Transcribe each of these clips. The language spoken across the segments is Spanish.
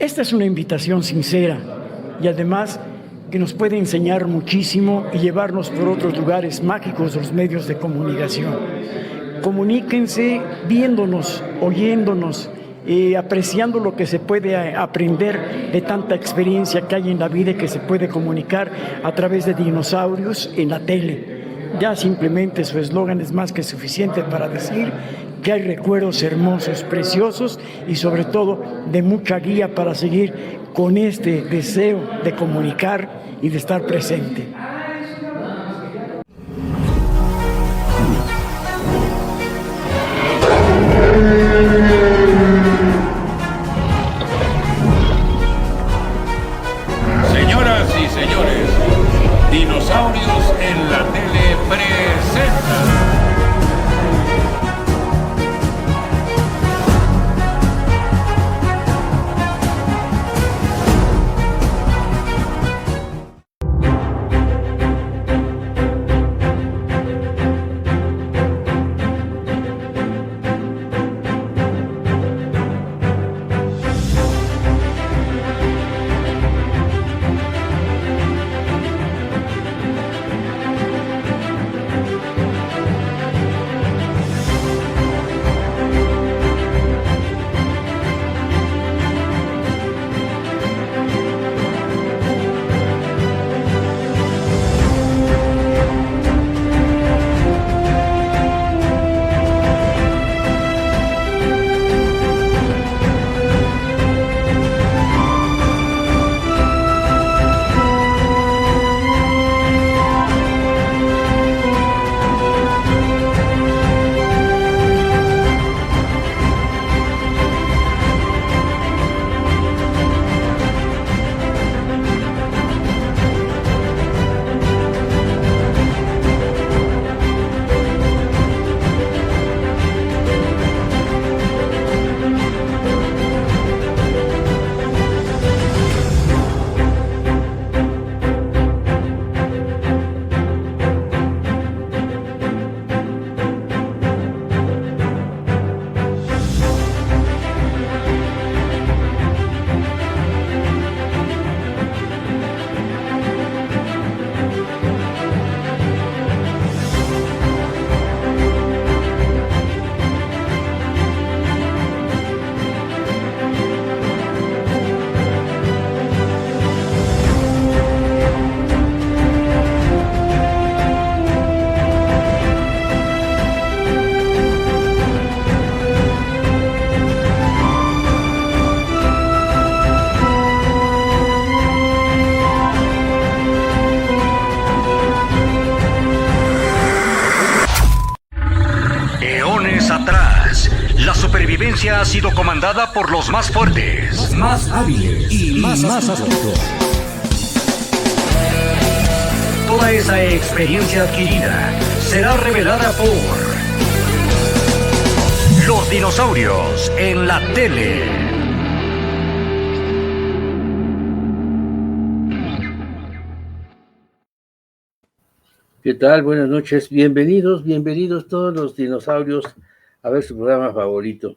Esta es una invitación sincera y además que nos puede enseñar muchísimo y llevarnos por otros lugares mágicos de los medios de comunicación. Comuníquense viéndonos, oyéndonos, apreciando lo que se puede aprender de tanta experiencia que hay en la vida y que se puede comunicar a través de dinosaurios en la tele. Ya simplemente su eslogan es más que suficiente para decir que hay recuerdos hermosos, preciosos y sobre todo de mucha guía para seguir con este deseo de comunicar y de estar presente. Señoras y señores, Dinosaurios en la Tele presenta. supervivencia ha sido comandada por los más fuertes, más hábiles y más astutos. Toda esa experiencia adquirida será revelada por los dinosaurios en la tele. ¿Qué tal? Buenas noches. Bienvenidos todos los dinosaurios a ver su programa favorito.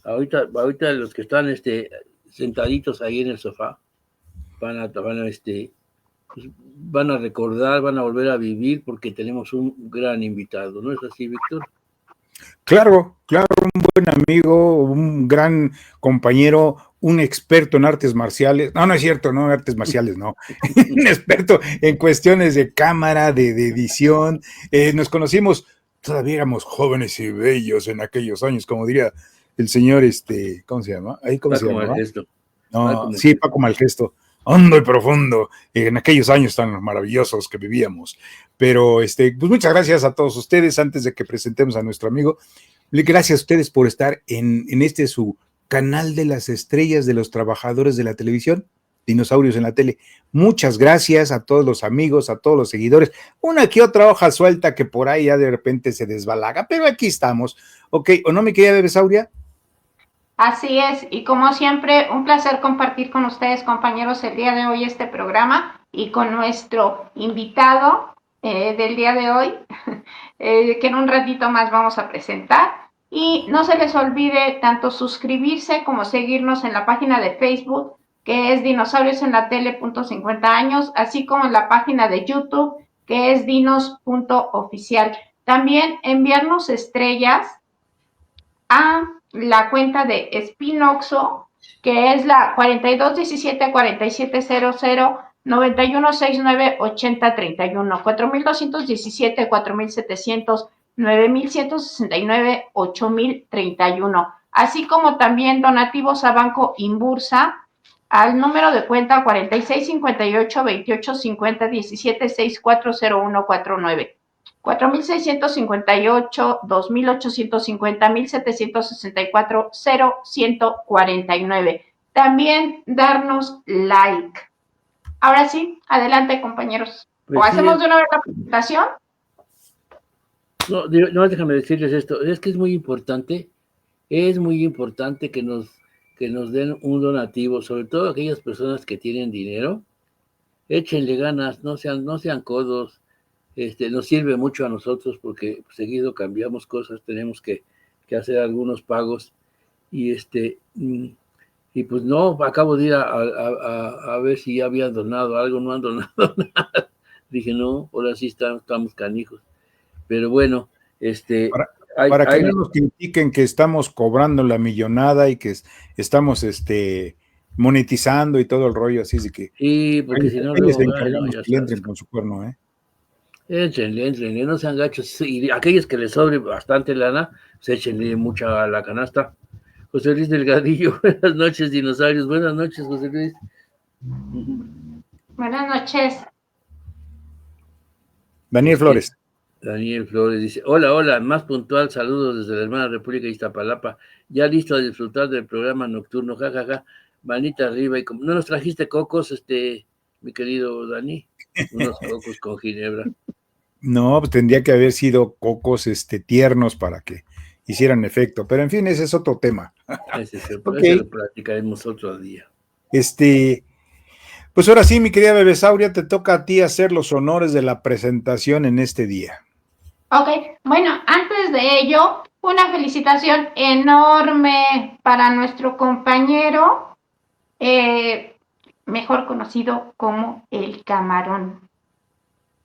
Ahorita los que están sentaditos ahí en el sofá van a recordar, van a volver a vivir porque tenemos un gran invitado, ¿no es así, Víctor? Claro, un buen amigo, un gran compañero, un experto en artes marciales. No es cierto, no artes marciales, no. Un experto en cuestiones de cámara, de edición. Nos conocimos, todavía éramos jóvenes y bellos en aquellos años, como diría el señor, ¿cómo se llama? Paco Malgesto. Paco Malgesto. Hondo y profundo, en aquellos años tan maravillosos que vivíamos. Pero, pues muchas gracias a todos ustedes. Antes de que presentemos a nuestro amigo, gracias a ustedes por estar en su canal de las estrellas de los trabajadores de la televisión, Dinosaurios en la Tele. Muchas gracias a todos los amigos, a todos los seguidores. Una que otra hoja suelta que por ahí ya de repente se desbalaga, pero aquí estamos. Ok, ¿o no, mi querida Bebesauria? Así es, y como siempre, un placer compartir con ustedes, compañeros, el día de hoy este programa y con nuestro invitado del día de hoy, que en un ratito más vamos a presentar. Y no se les olvide tanto suscribirse como seguirnos en la página de Facebook que es Dinosaurios en la Tele .50 años, así como en la página de YouTube, que es dinos.oficial. También enviarnos estrellas a la cuenta de Spinoxo, que es la 4217 4700 9169 8031, 4217 4700 9169 8031, así como también donativos a Banco Inbursa al número de cuenta 4658 2850 17 640149, 4658 2850 1764 0149. También darnos like. Ahora sí, adelante, compañeros. Pues ¿O sí, hacemos de una vez la presentación? No, déjame decirles esto, es que es muy importante que nos den un donativo, sobre todo aquellas personas que tienen dinero. Échenle ganas, no sean codos. Nos sirve mucho a nosotros porque seguido cambiamos cosas, tenemos que hacer algunos pagos y y pues no, acabo de ir a ver si ya habían donado algo, no han donado nada. Dije, no, ahora sí estamos canijos. Pero bueno, Para que no nos critiquen que estamos cobrando la millonada y que estamos monetizando y todo el rollo, así es de que sí, porque si no les luego, encargamos ya que le sabes. entren con su cuerno, Échenle, no sean gachos. Y aquellos que les sobre bastante lana, pues échenle mucha a la canasta. José Luis Delgadillo, buenas noches, dinosaurios. Buenas noches, José Luis. Buenas noches. Daniel Flores. Daniel Flores dice, hola, más puntual, saludos desde la hermana República de Iztapalapa, ya listo a disfrutar del programa nocturno, jajaja, manita arriba, y como no nos trajiste cocos, mi querido Dani, unos cocos con ginebra. No, pues tendría que haber sido cocos tiernos para que hicieran efecto, pero en fin, ese es otro tema. Ese Okay. lo platicaremos otro día. Pues ahora sí, mi querida Bebesauria, te toca a ti hacer los honores de la presentación en este día. Ok, bueno, antes de ello, una felicitación enorme para nuestro compañero, mejor conocido como el Camarón.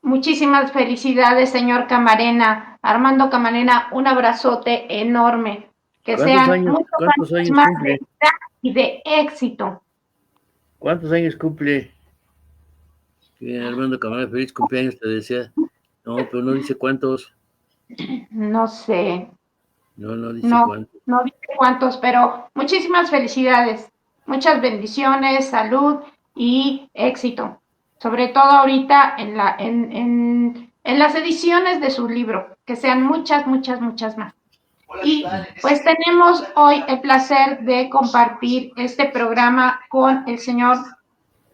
Muchísimas felicidades, señor Camarena. Armando Camarena, un abrazote enorme. Que sean muchos años más de vida y de éxito. ¿Cuántos años cumple? Armando Camarena, feliz cumpleaños, te decía. No, pero no dice cuántos. No sé. No dice cuántos. No dice cuántos, pero muchísimas felicidades. Muchas bendiciones, salud y éxito. Sobre todo ahorita en las ediciones de su libro, que sean muchas más. Y pues tenemos hoy el placer de compartir este programa con el señor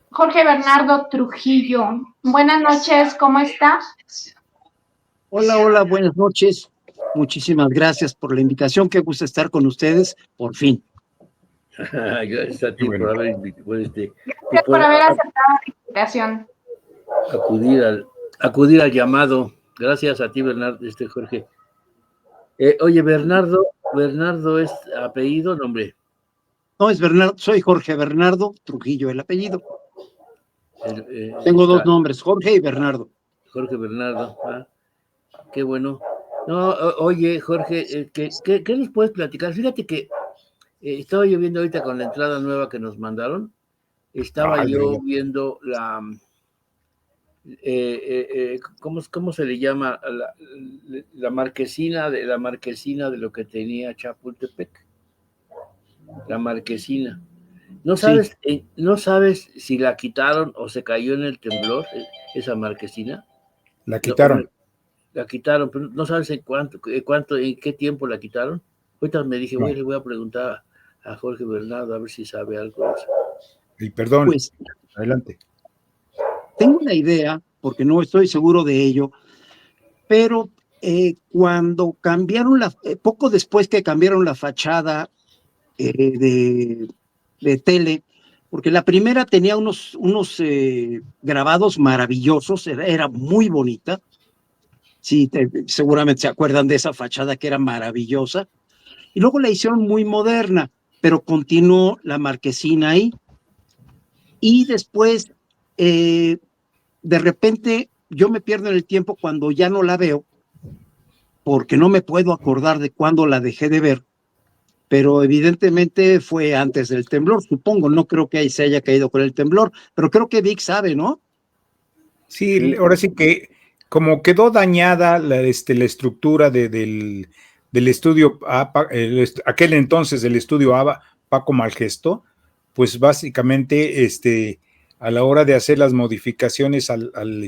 Jorge Bernardo Trujillo. Buenas noches, ¿cómo está? Hola, buenas noches. Muchísimas gracias por la invitación. Qué gusto estar con ustedes, por fin. Gracias a ti por haber aceptado la invitación. Acudir al llamado. Gracias a ti, Bernardo, Jorge. Oye, Bernardo es apellido, nombre. No, es Bernardo, soy Jorge Bernardo Trujillo, el apellido. Tengo dos nombres, Jorge y Bernardo. Jorge Bernardo, qué bueno. No, oye, Jorge, ¿qué nos puedes platicar? Fíjate que estaba yo viendo ahorita con la entrada nueva que nos mandaron, estaba yo viendo la... ¿cómo se le llama? La marquesina de lo que tenía Chapultepec. La marquesina. ¿No sabes si la quitaron o se cayó en el temblor, esa marquesina? La quitaron. La quitaron, pero no sabes en qué tiempo la quitaron. Ahorita me dije, le voy a preguntar a Jorge Bernardo a ver si sabe algo de eso. Y perdón, pues, adelante. Tengo una idea, porque no estoy seguro de ello, pero cuando cambiaron poco después que cambiaron la fachada de tele, porque la primera tenía unos grabados maravillosos, era muy bonita. Sí, seguramente se acuerdan de esa fachada que era maravillosa. Y luego la hicieron muy moderna, pero continuó la marquesina ahí. y después, de repente, yo me pierdo en el tiempo cuando ya no la veo, porque no me puedo acordar de cuándo la dejé de ver, pero evidentemente fue antes del temblor, supongo, no creo que ahí se haya caído con el temblor, pero creo que Vic sabe, ¿no? Sí, ahora sí que como quedó dañada la estructura del estudio, aquel entonces del estudio Paco Malgesto, pues básicamente a la hora de hacer las modificaciones al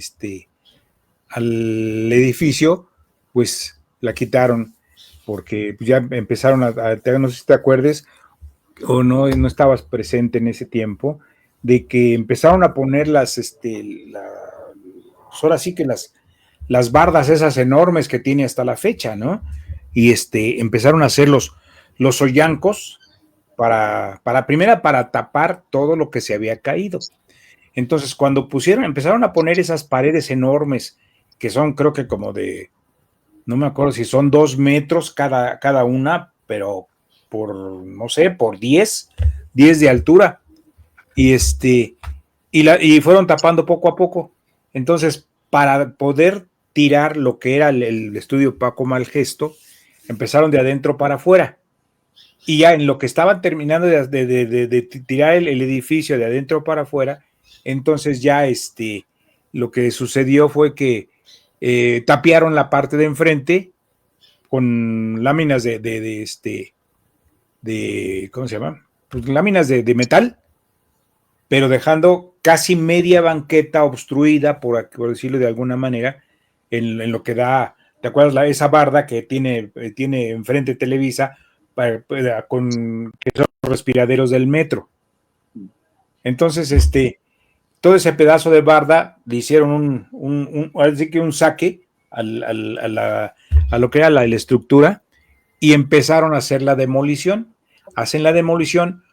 edificio, pues la quitaron, porque ya empezaron no sé si te acuerdes, o no estabas presente en ese tiempo, de que empezaron a poner pues ahora sí que las bardas esas enormes que tiene hasta la fecha, ¿no? Y empezaron a hacer los hoyancos para tapar todo lo que se había caído. Entonces, cuando empezaron a poner esas paredes enormes, que son creo que como no me acuerdo si son 2 metros cada una, pero no sé, por 10 de altura. Y fueron tapando poco a poco. Entonces, para poder tirar lo que era el estudio Paco Malgesto, empezaron de adentro para afuera. Y ya en lo que estaban terminando de tirar el edificio de adentro para afuera, entonces ya lo que sucedió fue que tapiaron la parte de enfrente con láminas ¿cómo se llama? Pues láminas de metal, pero dejando casi media banqueta obstruida, por decirlo de alguna manera, en lo que da, ¿te acuerdas esa barda que tiene enfrente Televisa, que son los respiraderos del metro? Entonces, todo ese pedazo de barda le hicieron un saque a lo que era la estructura, y empezaron a hacer la demolición. Hacen la demolición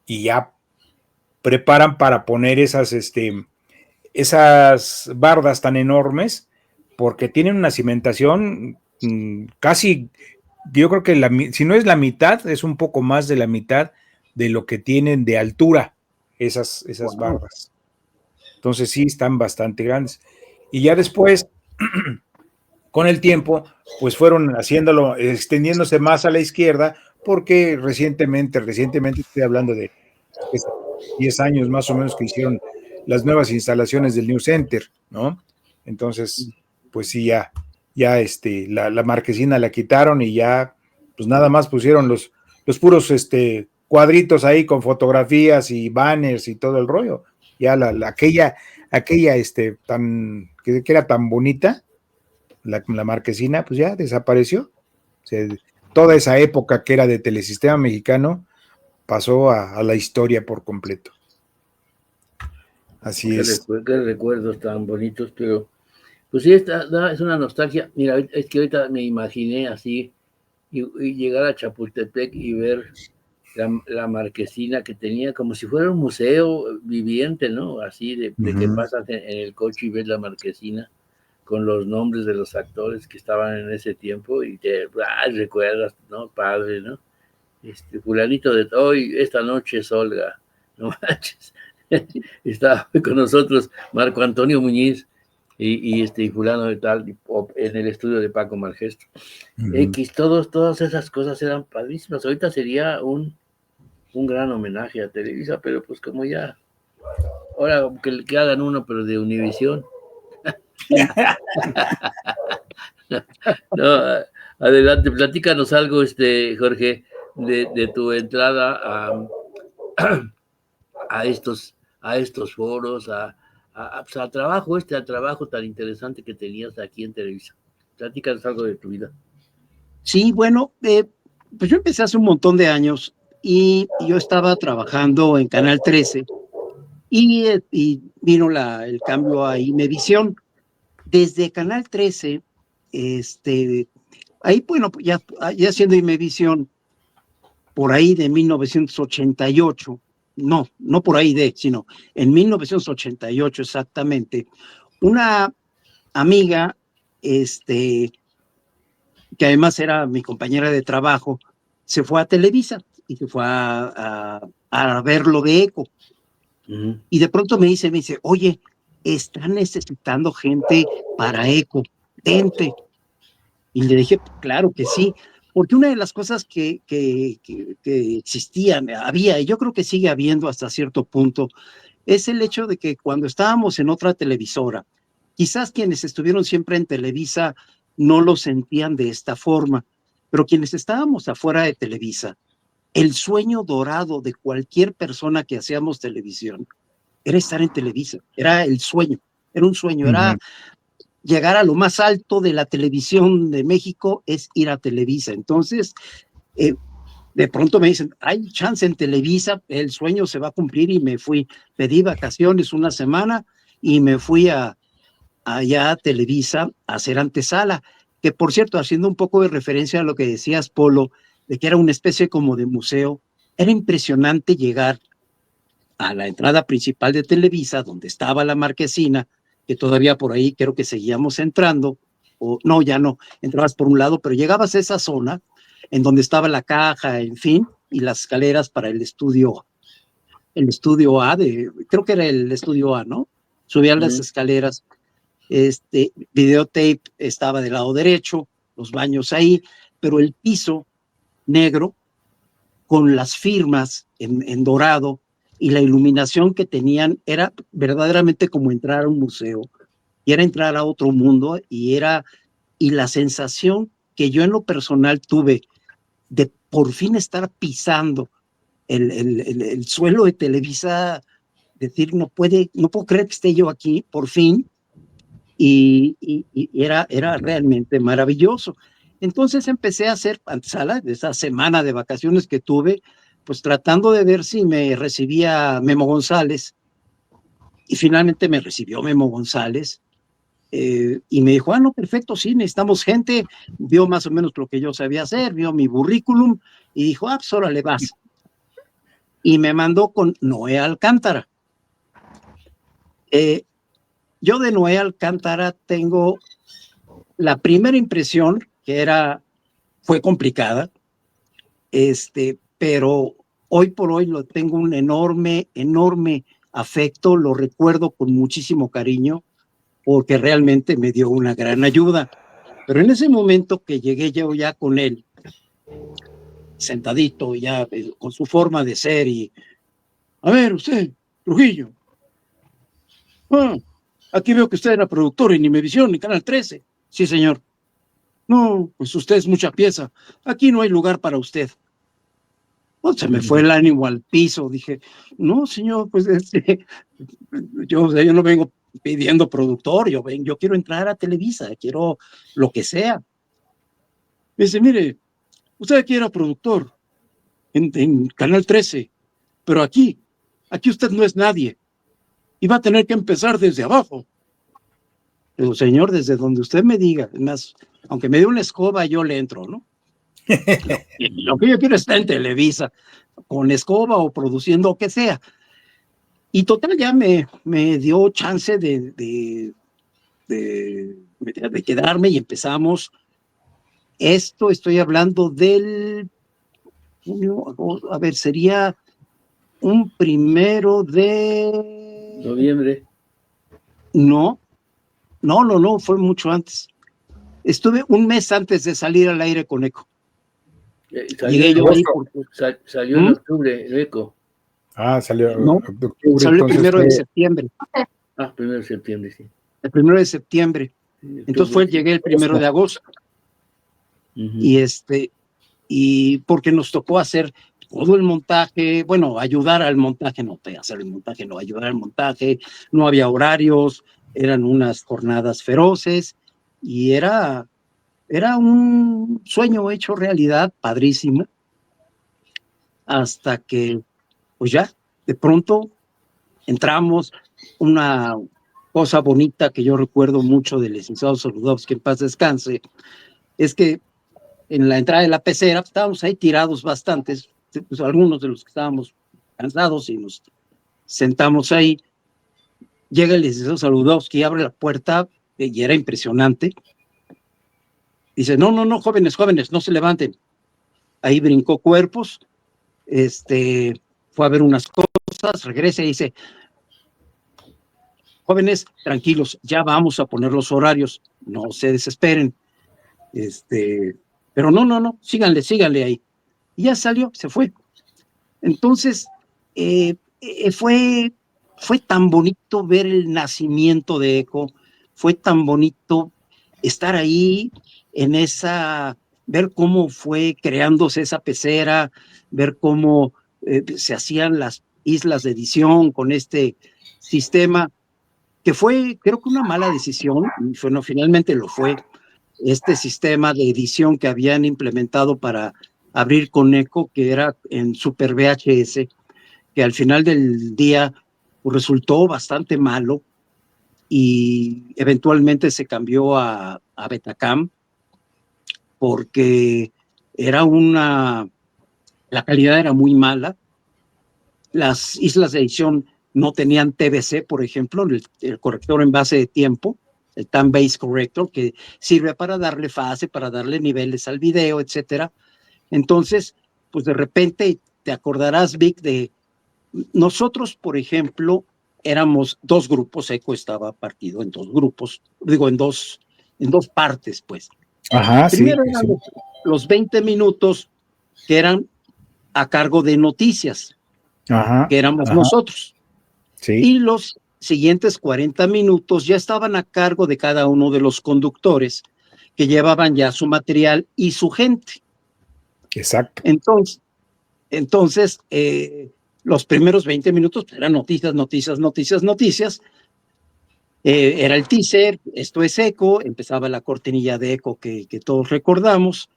y ya preparan para poner esas bardas tan enormes, porque tienen una cimentación casi, yo creo que si no es la mitad, es un poco más de la mitad de lo que tienen de altura esas bardas. Entonces sí, están bastante grandes. Y ya después, con el tiempo, pues fueron haciéndolo, extendiéndose más a la izquierda, porque recientemente estoy hablando de 10 años más o menos, que hicieron las nuevas instalaciones del New Center, ¿no? Entonces, pues sí, ya la marquesina la quitaron y ya, pues nada más pusieron los puros cuadritos ahí con fotografías y banners y todo el rollo. Ya aquella que era tan bonita, la marquesina, pues ya desapareció. O sea, toda esa época que era de Telesistema Mexicano pasó a la historia por completo. Así es. Qué recuerdos tan bonitos, pero pues sí, es una nostalgia. Mira, es que ahorita me imaginé así y llegar a Chapultepec y ver la marquesina que tenía como si fuera un museo viviente, ¿no? Así de que pasas en el coche y ves la marquesina con los nombres de los actores que estaban en ese tiempo y te recuerdas, ¿no? Padre, ¿no? Fulanito de hoy, esta noche es Olga, no manches. Estaba con nosotros Marco Antonio Muñiz y fulano de tal en el estudio de Paco Malgesto. Todas esas cosas eran padrísimas. Ahorita sería un gran homenaje a Televisa, pero pues como ya, ahora que hagan uno, pero de Univisión. No, adelante, platícanos algo, Jorge, de tu entrada a estos foros, pues, al trabajo tan interesante que tenías aquí en Televisa. Platícanos algo de tu vida. Sí, bueno, pues yo empecé hace un montón de años y yo estaba trabajando en Canal 13 y vino el cambio a Imevisión. Desde Canal 13, ahí, bueno, ya siendo Imevisión, por ahí de 1988, no por ahí sino en 1988 exactamente, una amiga, que además era mi compañera de trabajo, se fue a Televisa y se fue a ver lo de ECO. Y de pronto me dice, oye, están necesitando gente para eco, vente. Y le dije, claro que sí, porque una de las cosas que existían, había, y yo creo que sigue habiendo hasta cierto punto, es el hecho de que cuando estábamos en otra televisora, quizás quienes estuvieron siempre en Televisa no lo sentían de esta forma, pero quienes estábamos afuera de Televisa, el sueño dorado de cualquier persona que hacíamos televisión era estar en Televisa, era el sueño, era un sueño, era llegar a lo más alto de la televisión de México, es ir a Televisa. Entonces, de pronto me dicen, hay chance en Televisa, el sueño se va a cumplir, y me fui, pedí vacaciones una semana y me fui allá a Televisa a hacer antesala, que por cierto, haciendo un poco de referencia a lo que decías, Polo, de que era una especie como de museo, era impresionante llegar a la entrada principal de Televisa, donde estaba la marquesina, que todavía por ahí creo que seguíamos entrando, o no, ya no, entrabas por un lado, pero llegabas a esa zona en donde estaba la caja, en fin, y las escaleras para el estudio A, creo que era el estudio A, ¿no? Subían las escaleras, videotape estaba del lado derecho, los baños ahí, pero el piso negro con las firmas en dorado, y la iluminación que tenían era verdaderamente como entrar a un museo, y era entrar a otro mundo, y la sensación que yo en lo personal tuve de por fin estar pisando el suelo de Televisa, decir, no puedo creer que esté yo aquí, por fin, y era realmente maravilloso. Entonces empecé a hacer antesala de esa semana de vacaciones que tuve, pues tratando de ver si me recibía Memo González, y finalmente me recibió Memo González, y me dijo, no, perfecto, sí, necesitamos gente, vio más o menos lo que yo sabía hacer, vio mi currículum, y dijo, pues órale, vas. Y me mandó con Noé Alcántara. Yo de Noé Alcántara tengo la primera impresión, que fue complicada, pero hoy por hoy lo tengo un enorme afecto, lo recuerdo con muchísimo cariño, porque realmente me dio una gran ayuda. Pero en ese momento que llegué yo ya con él, sentadito, ya con su forma de ser, y, a ver, usted, Trujillo, aquí veo que usted era productor en Imevisión, en Canal 13. Sí, señor. No, pues usted es mucha pieza. Aquí no hay lugar para usted. Pues se me fue el ánimo al piso. Dije, no, señor, pues yo no vengo pidiendo productor, yo quiero entrar a Televisa, quiero lo que sea. Me dice, mire, usted aquí era productor en Canal 13, pero aquí usted no es nadie, y va a tener que empezar desde abajo. Digo, señor, desde donde usted me diga, además, aunque me dé una escoba, yo le entro, ¿no? Lo que yo quiero está en Televisa, con escoba o produciendo o que sea. Y total, ya me dio chance de quedarme, y empezamos. Estoy hablando del junio, a ver, sería un 1 de noviembre. No, fue mucho antes. Estuve un mes antes de salir al aire con Eco. Llegué yo ahí salió en octubre, el Eco. Salió no, en octubre. Salió el 1 de septiembre. 1 de septiembre, sí. El 1 de septiembre. Entonces llegué el 1 de agosto. Y porque nos tocó hacer todo el montaje, bueno, ayudar al montaje, no hacer el montaje, no, ayudar al montaje, no había horarios, eran unas jornadas feroces, y era un sueño hecho realidad, padrísimo, hasta que, pues ya, de pronto entramos. Una cosa bonita que yo recuerdo mucho del licenciado Soludovsky, en paz descanse, es que en la entrada de la pecera estábamos ahí tirados bastantes, pues algunos de los que estábamos cansados, y nos sentamos ahí. Llega el licenciado Soludovsky, abre la puerta, y era impresionante. Dice, no, jóvenes, no se levanten. Ahí brincó cuerpos, fue a ver unas cosas, cosas, regresa y dice, jóvenes, tranquilos, ya vamos a poner los horarios, no se desesperen. Pero no, síganle ahí. Y ya salió, se fue. Entonces, fue tan bonito ver el nacimiento de ECO, fue tan bonito estar ahí ver cómo fue creándose esa pecera, ver cómo se hacían las islas de edición con este sistema, que fue, creo que una mala decisión, y bueno, finalmente lo fue, este sistema de edición que habían implementado para abrir con ECO, que era en Super VHS, que al final del día pues, resultó bastante malo, y eventualmente se cambió a Betacam, porque la calidad era muy mala, las islas de edición no tenían TBC, por ejemplo, el corrector en base de tiempo, el Time Base Corrector, que sirve para darle fase, para darle niveles al video, etcétera. Entonces, pues de repente te acordarás, Vic, de nosotros, por ejemplo, éramos 2 grupos, ECO estaba partido en 2 grupos, digo, en dos partes, pues. Ajá, Primero sí, eran sí. los 20 minutos que eran a cargo de noticias, Ajá, que éramos ajá, nosotros. sí, Y los siguientes 40 minutos ya estaban a cargo de cada uno de los conductores que llevaban ya su material y su gente. exacto. Entonces, los primeros 20 minutos eran noticias. Era el teaser, esto es ECO, empezaba la cortinilla de ECO que todos recordamos,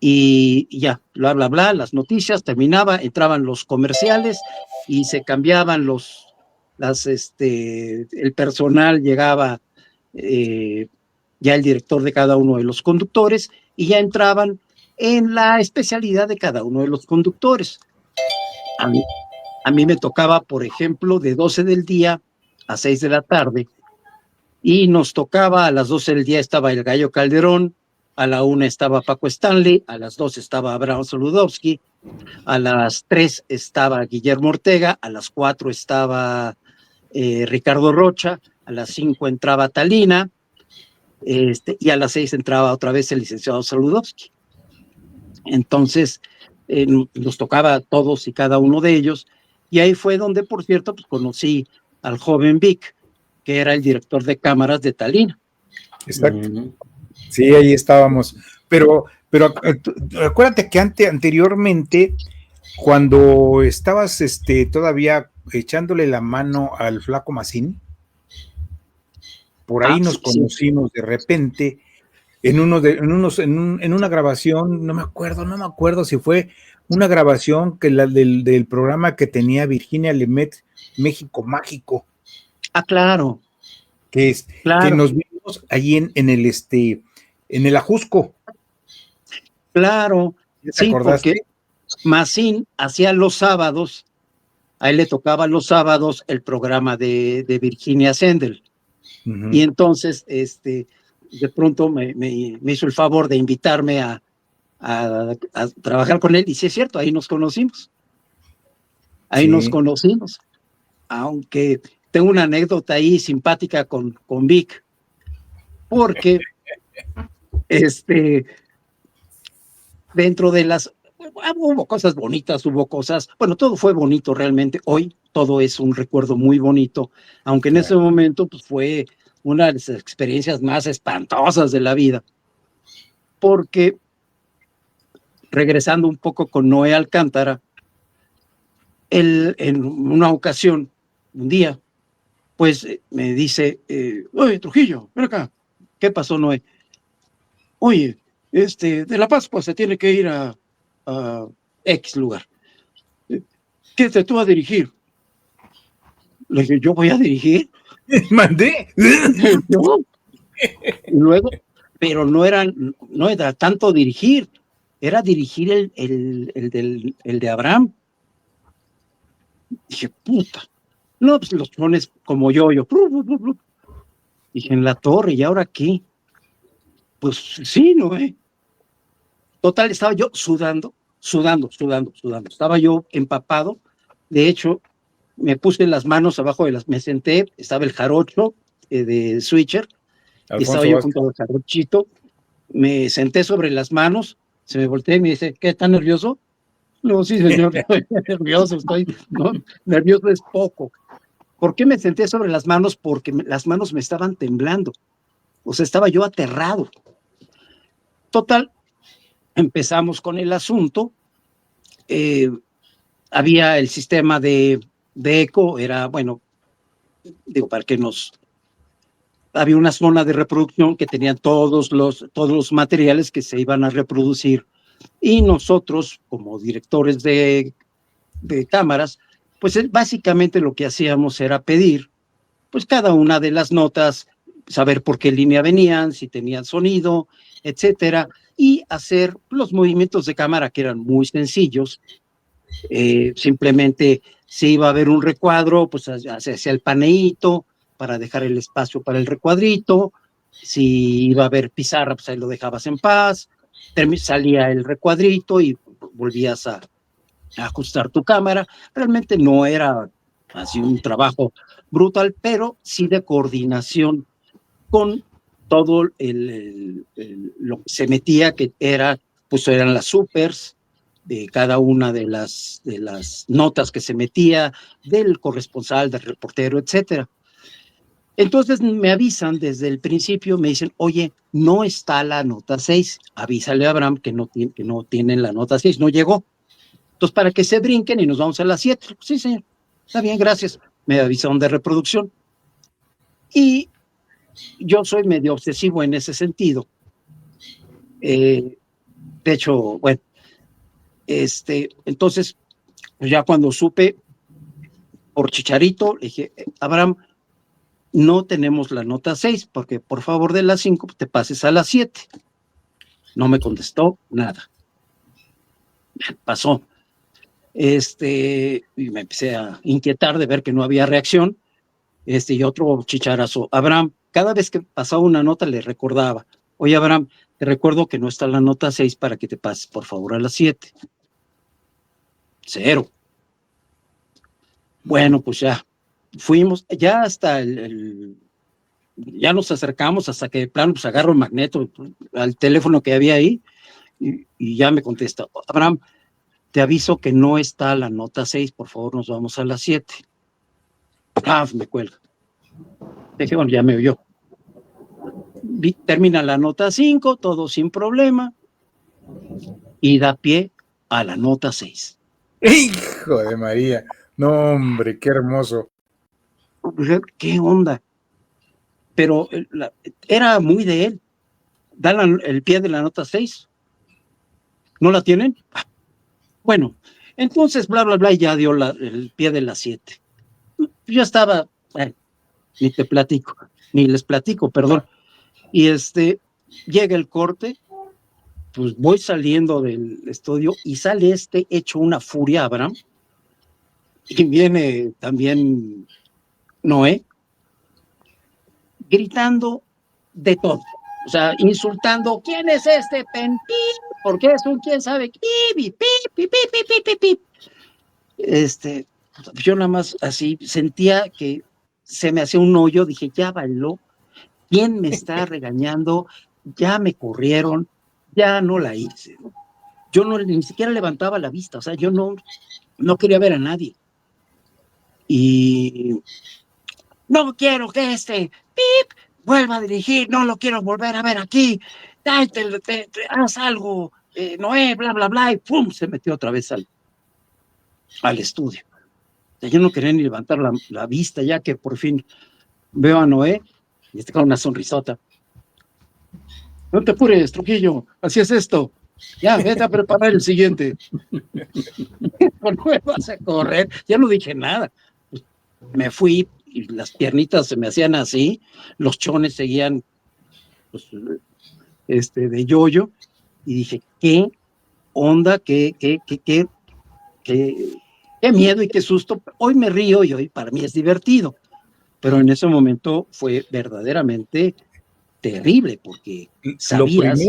y ya, bla, bla, bla, las noticias, terminaba, entraban los comerciales y se cambiaban el personal, llegaba ya el director de cada uno de los conductores y ya entraban en la especialidad de cada uno de los conductores. A mí me tocaba, por ejemplo, de 12 del día a 6 de la tarde, y nos tocaba a las 12 del día estaba el Gallo Calderón, a la 1 estaba Paco Stanley, a las 2 estaba Abraham Soludowski, a las 3 estaba Guillermo Ortega, a las 4 estaba Ricardo Rocha, a las 5 entraba Talina, y a las 6 entraba otra vez el licenciado Soludowski. Entonces, nos tocaba a todos y cada uno de ellos, y ahí fue donde, por cierto, pues, conocí al joven Vic, que era el director de cámaras de Talina. Exacto. Sí, ahí estábamos. Pero acuérdate que anteriormente, cuando estabas todavía echándole la mano al Flaco Macín, por ahí nos conocimos de repente en una grabación, no me acuerdo si fue una grabación que del programa que tenía Virginia Lemet, México Mágico. Ah, claro. Que nos vimos allí en el Ajusco. Claro, sí, porque Macín hacía los sábados, a él le tocaba los sábados el programa de Virginia Sendel. Uh-huh. Y entonces, de pronto me hizo el favor de invitarme a trabajar con él, y sí es cierto, ahí nos conocimos. Nos conocimos. Aunque tengo una anécdota ahí simpática con Vic, porque dentro de hubo cosas bonitas, bueno, todo fue bonito realmente. Hoy todo es un recuerdo muy bonito, aunque en ese momento pues, fue una de las experiencias más espantosas de la vida, porque regresando un poco con Noé Alcántara, él en una ocasión, un día, pues me dice, oye, Trujillo, ven acá. ¿Qué pasó, Noé? Oye, de La Paz, pues se tiene que ir a X lugar. Quédate tú a dirigir. Le dije, ¿yo voy a dirigir? Mandé. No. Y luego, pero no era tanto dirigir, era dirigir el de Abraham. Dije, puta. No, pues los pones como yo. Dije, en la torre, ¿y ahora qué? Pues sí, ¿no? Total, estaba yo sudando. Estaba yo empapado. De hecho, me puse las manos abajo me senté, estaba el jarocho de Switcher, y estaba yo junto al jarochito, me senté sobre las manos, se me volteé y me dice, ¿qué, tan nervioso? No, sí, señor, estoy nervioso, no, nervioso es poco. ¿Por qué me senté sobre las manos? Porque las manos me estaban temblando, o sea, estaba yo aterrado. Total, empezamos con el asunto, había el sistema de eco, era, bueno, digo, para que había una zona de reproducción que tenían todos los materiales que se iban a reproducir, y nosotros, como directores de cámaras, pues básicamente lo que hacíamos era pedir, pues cada una de las notas, saber por qué línea venían, si tenían sonido, etcétera, y hacer los movimientos de cámara que eran muy sencillos. Simplemente si iba a haber un recuadro, pues se hacía el paneíto para dejar el espacio para el recuadrito. Si iba a haber pizarra, pues ahí lo dejabas en paz, salía el recuadrito y volvías a ajustar tu cámara. Realmente no era así un trabajo brutal, pero sí de coordinación con todo lo que se metía, que pues eran las supers de cada una de las notas que se metía, del corresponsal, del reportero, etcétera. Entonces me avisan desde el principio, me dicen, oye, no está la nota 6, avísale a Abraham que no tienen la nota 6, no llegó. Entonces, para que se brinquen y nos vamos a las 7. Sí, señor, está bien, gracias. Me avisaron de reproducción. Y yo soy medio obsesivo en ese sentido. De hecho, bueno, entonces, pues ya cuando supe por Chicharito, le dije, Abraham, no tenemos la nota 6, porque por favor de las 5 te pases a las 7. No me contestó nada. Pasó. Y me empecé a inquietar de ver que no había reacción. Y otro chicharazo. Abraham, cada vez que pasaba una nota le recordaba, oye Abraham, te recuerdo que no está la nota 6 para que te pases por favor a las 7. 0. Bueno, pues ya fuimos, ya hasta ya nos acercamos hasta que de plano pues agarro el magneto al teléfono que había ahí y ya me contesta, Abraham, te aviso que no está la nota 6, por favor nos vamos a las 7. Me cuelga. Dije, bueno, ya me oyó. Termina la nota 5, todo sin problema, y da pie a la nota 6. ¡Hijo de María! No, hombre, qué hermoso. ¿Qué onda? Pero era muy de él. Dan el pie de la nota 6. ¿No la tienen? Bueno, entonces, bla, bla, bla, y ya dio el pie de la 7. Yo estaba, ni les platico, perdón. Y llega el corte, pues voy saliendo del estudio y sale hecho una furia, Abraham, y viene también Noé, gritando de todo, o sea, insultando, ¿quién es este penpín? ¿Por qué es un quién sabe? Yo nada más así sentía que se me hacía un hoyo, dije, ya bailó, ¿quién me está regañando? Ya me corrieron, ya no la hice, ¿no? Yo ni siquiera levantaba la vista, o sea, yo no quería ver a nadie. Y no quiero que vuelva a dirigir, no lo quiero volver a ver aquí, haz algo, Noé, bla, bla, bla, y ¡pum! Se metió otra vez al estudio. O sea, yo no quería ni levantar la vista, ya que por fin veo a Noé y con una sonrisota. No te apures, Trujillo, así es esto. Ya, vete a preparar el siguiente. No me vas a correr, ya no dije nada. Me fui y las piernitas se me hacían así, los chones seguían pues, de yoyo, y dije, ¿qué onda? ¿Qué miedo y qué susto? Hoy me río y hoy para mí es divertido, pero en ese momento fue verdaderamente terrible, porque sabías...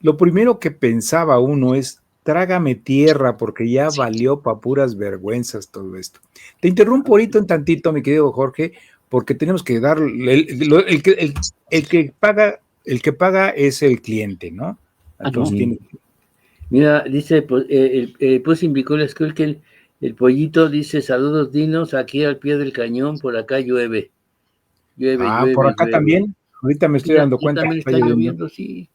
Lo primero que pensaba uno es, trágame tierra, porque ya valió pa' puras vergüenzas todo esto. Te interrumpo ahorita un tantito, mi querido Jorge, porque tenemos que dar, el que paga es el cliente, ¿no? Entonces tiene. Mira, dice, pues indicó la escuela que el pollito dice, saludos dinos, aquí al pie del cañón, por acá llueve. Llueve, Por acá llueve. también, ahorita me estoy dando cuenta. También está lloviendo, sí.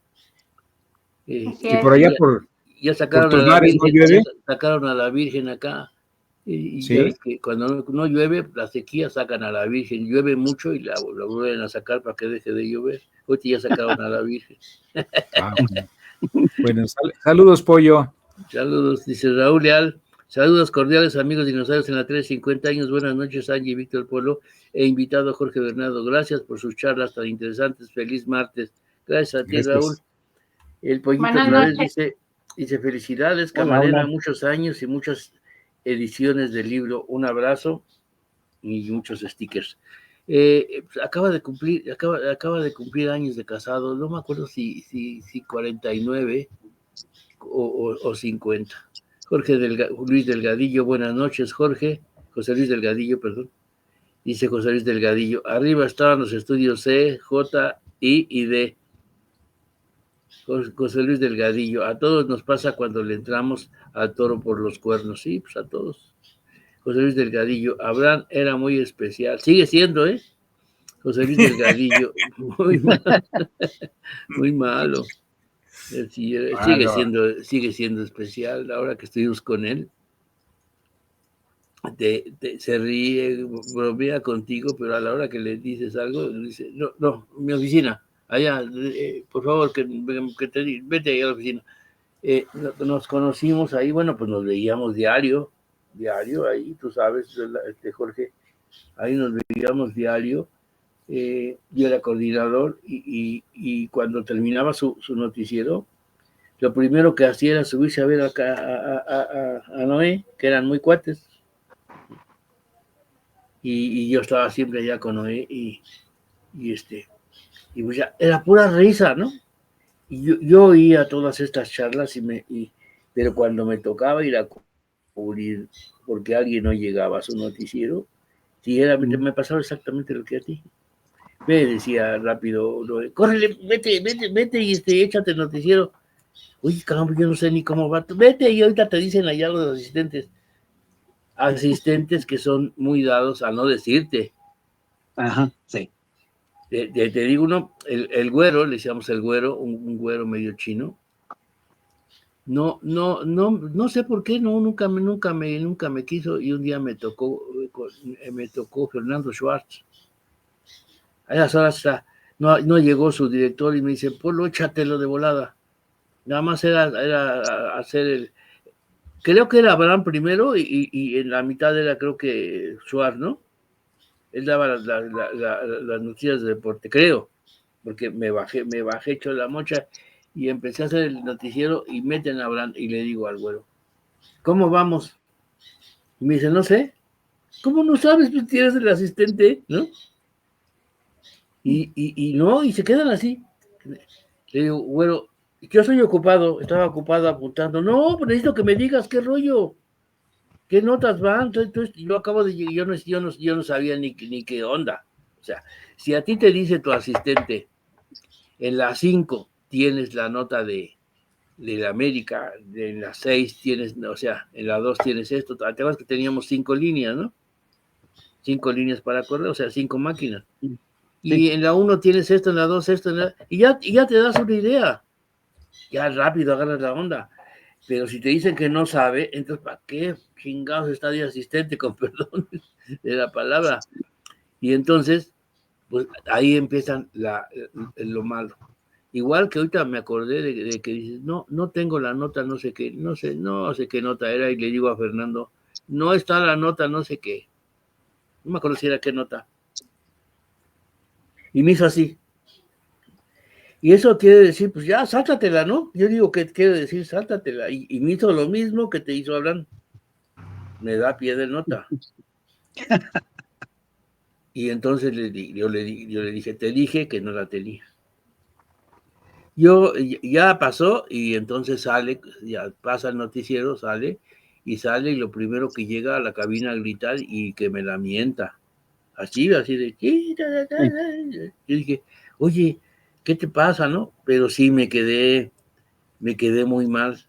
Y por allá ya sacaron por tus a la mares Virgen, no llueve. ya sacaron a la Virgen acá. Y ¿Sí? ya ves que cuando no llueve, la sequía sacan a la Virgen. Llueve mucho y la vuelven a sacar para que deje de llover. Hoy ya sacaron a la Virgen. Bueno, saludos, pollo. Saludos, dice Raúl Leal. Saludos cordiales, amigos dinosaurios en la 350 años. Buenas noches, Angie y Víctor Polo. He invitado a Jorge Bernardo. Gracias por sus charlas tan interesantes. Feliz martes. Gracias a ti, Raúl. El pollito Flores dice felicidades, camarera, muchos años y muchas ediciones del libro. Un abrazo y muchos stickers. Acaba de cumplir años de casado. No me acuerdo si 49 o 50. Luis Delgadillo, buenas noches, Jorge. José Luis Delgadillo, perdón. Dice José Luis Delgadillo. Arriba estaban los estudios C, J, I y D. José Luis Delgadillo. A todos nos pasa cuando le entramos al toro por los cuernos. Sí, pues a todos. José Luis Delgadillo. Abraham era muy especial. Sigue siendo, ¿eh? José Luis Delgadillo. Muy malo. Sigue siendo especial. Ahora que estuvimos con él, se ríe, bromea contigo, pero a la hora que le dices algo, dice, no, mi oficina, allá, por favor, vete ahí a la oficina. Nos conocimos ahí, bueno, pues nos veíamos diario ahí, tú sabes, Jorge, ahí nos veíamos diario. Yo era coordinador y cuando terminaba su noticiero, lo primero que hacía era subirse a ver acá a Noé, que eran muy cuates, y yo estaba siempre allá con Noé y pues ya era pura risa, ¿no? Y yo oía todas estas charlas pero cuando me tocaba ir a cubrir porque alguien no llegaba a su noticiero, me pasaba exactamente lo que a ti. Me decía rápido, córrele, vete y échate el noticiero. Uy, caramba, yo no sé ni cómo va. Vete y ahorita te dicen allá los asistentes que son muy dados a no decirte. Ajá, sí. Te digo uno, el güero, le decíamos el güero, un güero medio chino. No sé por qué, nunca me quiso, y un día me tocó Fernando Schwartz. A esas horas no llegó su director y me dice, Polo, échatelo de volada. Nada más era hacer creo que era Abraham primero y en la mitad era creo que Schwartz, ¿no? Él daba las noticias de deporte, creo, porque me bajé hecho la mocha y empecé a hacer el noticiero y meten a Abraham y le digo al güero, ¿cómo vamos? Y me dice, no sé. ¿Cómo no sabes? Pues tienes el asistente, ¿no? Y se quedan así. Le digo, güero, yo soy ocupado, estaba ocupado apuntando. No, pero necesito que me digas qué rollo, qué notas van. Entonces, yo acabo de llegar, yo no sabía ni qué onda. O sea, si a ti te dice tu asistente, en las 5 tienes la nota de la América, en las 6 tienes, o sea, en la 2 tienes esto. ¿Te acuerdas que teníamos 5 líneas, no? 5 líneas para correr, o sea, 5 máquinas. Sí. Y en la 1 tienes esto, en la 2 esto, y ya te das una idea. Ya rápido agarras la onda. Pero si te dicen que no sabe, entonces ¿para qué chingados está de asistente, con perdón de la palabra? Y entonces, pues ahí empiezan lo malo. Igual que ahorita me acordé de que dices, no tengo la nota, no sé qué nota era, y le digo a Fernando, no está la nota, no sé qué. No me acuerdo si era qué nota. Y me hizo así. Y eso quiere decir, pues ya, sáltatela, ¿no? Yo digo que quiere decir, sáltatela. Y me hizo lo mismo que te hizo Abraham. Me da pie de nota. Y entonces yo le dije, te dije que no la tenía. ya pasó y entonces sale, ya pasa el noticiero, sale y lo primero que llega a la cabina a gritar y que me la mienta. Así de... Yo dije, oye, ¿qué te pasa, no? Pero sí me quedé muy mal.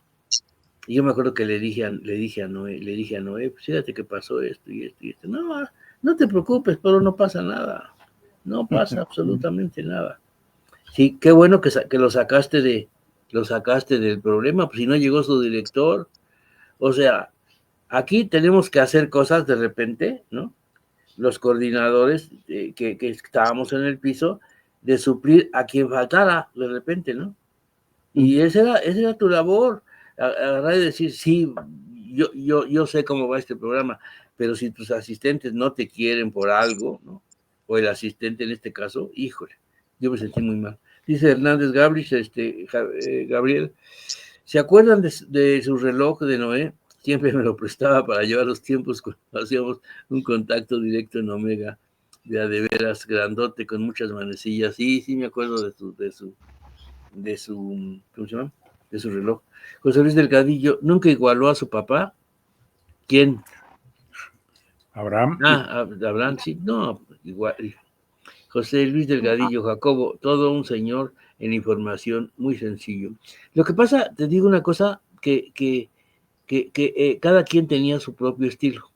Y yo me acuerdo que le dije a Noé, pues fíjate que pasó esto y esto y esto. No, no te preocupes, pero no pasa nada. No pasa absolutamente nada. Sí, qué bueno que lo sacaste del problema, pues si no llegó su director. O sea, aquí tenemos que hacer cosas de repente, ¿no? Los coordinadores que estábamos en el piso, de suplir a quien faltara de repente, ¿no? Y esa era tu labor, agarrar y decir, sí, yo sé cómo va este programa, pero si tus asistentes no te quieren por algo, ¿no? O el asistente en este caso, híjole, yo me sentí muy mal. Dice Hernández Gabriel, ¿se acuerdan de su reloj de Noé? Siempre me lo prestaba para llevar los tiempos cuando hacíamos un contacto directo en Omega, de veras grandote, con muchas manecillas. Sí, me acuerdo de su ¿cómo se llama? De su reloj. José Luis Delgadillo, ¿nunca igualó a su papá? ¿Quién? Abraham. Abraham, sí, no, igual. José Luis Delgadillo, Jacobo, todo un señor en información, muy sencillo. Lo que pasa, te digo una cosa, que cada quien tenía su propio estilo.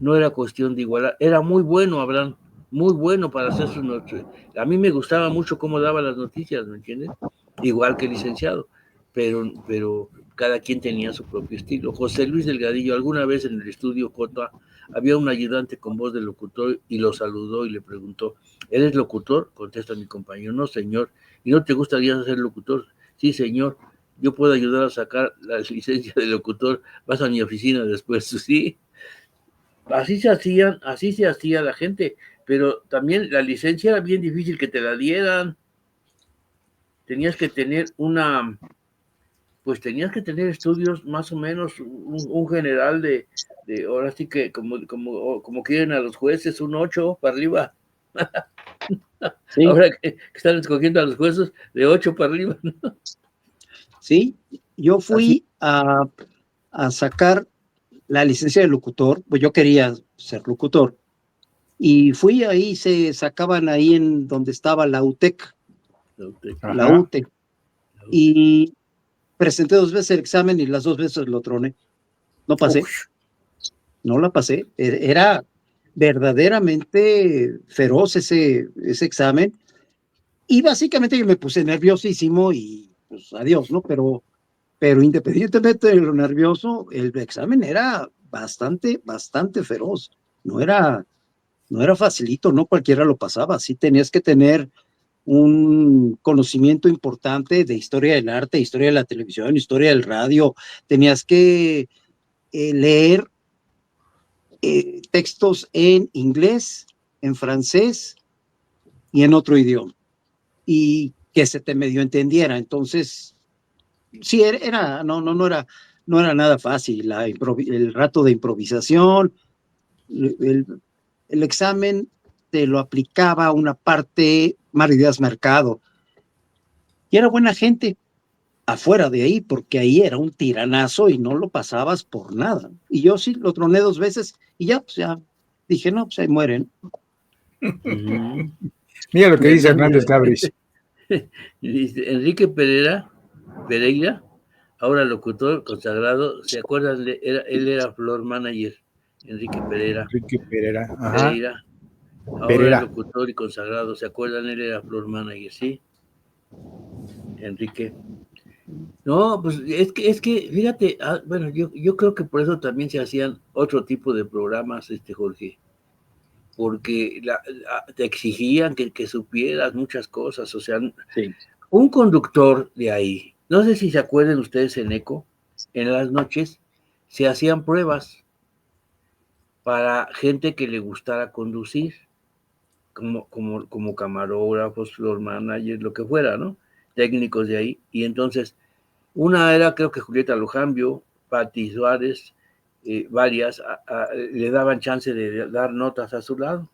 No era cuestión de igualar. Era muy bueno, Abraham, muy bueno para hacer sus noticias. A mí me gustaba mucho cómo daba las noticias, ¿me entiendes? Igual que el licenciado, pero cada quien tenía su propio estilo. José Luis Delgadillo, alguna vez en el estudio Cota, había un ayudante con voz de locutor y lo saludó y le preguntó, ¿eres locutor? Contesta mi compañero, no señor. ¿Y no te gustaría ser locutor? Sí señor, yo puedo ayudar a sacar la licencia de locutor, vas a mi oficina después, sí. Así se hacía la gente, pero también la licencia era bien difícil que te la dieran. Tenías que tener estudios más o menos, un general de ahora sí que como quieren a los jueces, un 8 para arriba. Sí. Ahora que están escogiendo a los jueces de 8 para arriba, ¿no? Sí, yo fui a sacar la licencia de locutor, pues yo quería ser locutor, y fui ahí, se sacaban ahí en donde estaba la UTEC, la UTEC, y presenté 2 veces el examen y las 2 veces lo troné. No pasé. No la pasé. Era verdaderamente feroz ese examen. Y básicamente yo me puse nerviosísimo y pues adiós, ¿no? Pero independientemente de lo nervioso, el examen era bastante feroz. No era facilito, no cualquiera lo pasaba. Sí tenías que tener un conocimiento importante de historia del arte, historia de la televisión, historia del radio. Tenías que leer textos en inglés, en francés y en otro idioma. Y que se te medio entendiera. Entonces, sí, no era nada fácil. El rato de improvisación, el examen te lo aplicaba una parte, Mario Díaz Mercado. Y era buena gente afuera de ahí, porque ahí era un tiranazo y no lo pasabas por nada. Y yo sí lo troné 2 veces y ya, pues ya dije, no, pues ahí mueren. Mira lo que dice Hernández Cabris. Dice Enrique Pereira, ahora locutor consagrado, ¿se acuerdan? Él era floor manager, Enrique Pereira. Ajá. Ahora es locutor y consagrado, ¿se acuerdan? Él era floor manager, ¿sí? Enrique. No, pues es que fíjate, bueno, yo creo que por eso también se hacían otro tipo de programas, Jorge, porque te exigían que supieras muchas cosas, o sea, sí. Un conductor de ahí, no sé si se acuerdan ustedes en ECO, en las noches se hacían pruebas para gente que le gustara conducir, como camarógrafos, floor managers, lo que fuera, ¿no? Técnicos de ahí, y entonces una era, creo que Julieta Lujambio, Pati Suárez, varias, le daban chance de dar notas a su lado.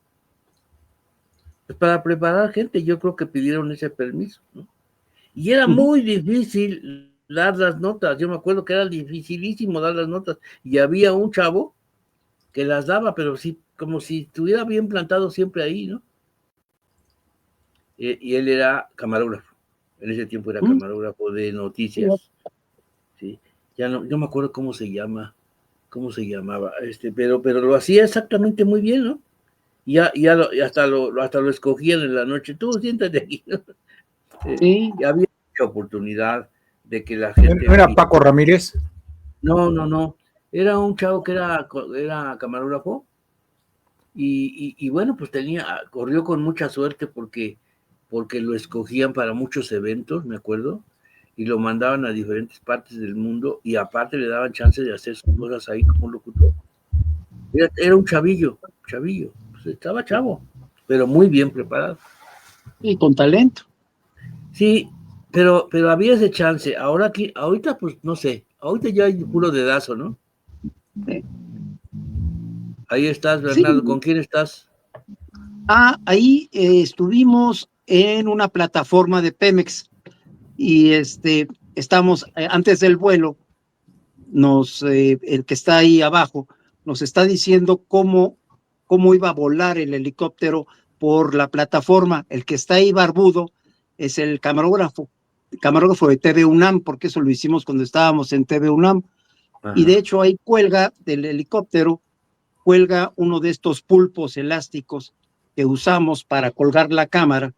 Pues para preparar gente, yo creo que pidieron ese permiso, ¿no? Y era muy difícil dar las notas. Yo me acuerdo que era dificilísimo dar las notas. Y había un chavo que las daba, pero sí, como si estuviera bien plantado siempre ahí, ¿no? Y él era camarógrafo. En ese tiempo era camarógrafo de noticias. ¿Sí? Ya no me acuerdo cómo se llamaba, pero lo hacía exactamente muy bien, ¿no? Y hasta lo escogían en la noche. Tú siéntate aquí, ¿no? Sí. Y había mucha oportunidad de que la gente... ¿No era Paco Ramírez? No. Era un chavo que era camarógrafo y bueno, pues corrió con mucha suerte porque lo escogían para muchos eventos, me acuerdo, y lo mandaban a diferentes partes del mundo y aparte le daban chance de hacer sus cosas ahí como locutor. Era un chavillo, pues estaba chavo, pero muy bien preparado. Y con talento. Sí, pero había ese chance. Ahorita pues no sé, ahorita ya hay puro dedazo, ¿no? Sí. Ahí estás, Bernardo, Sí. ¿con quién estás? Ahí estuvimos en una plataforma de Pemex y estamos antes del vuelo, el que está ahí abajo nos está diciendo cómo iba a volar el helicóptero por la plataforma. El que está ahí barbudo es el camarógrafo de TV UNAM, porque eso lo hicimos cuando estábamos en TV UNAM. Ajá. Y de hecho ahí cuelga del helicóptero, uno de estos pulpos elásticos que usamos para colgar la cámara,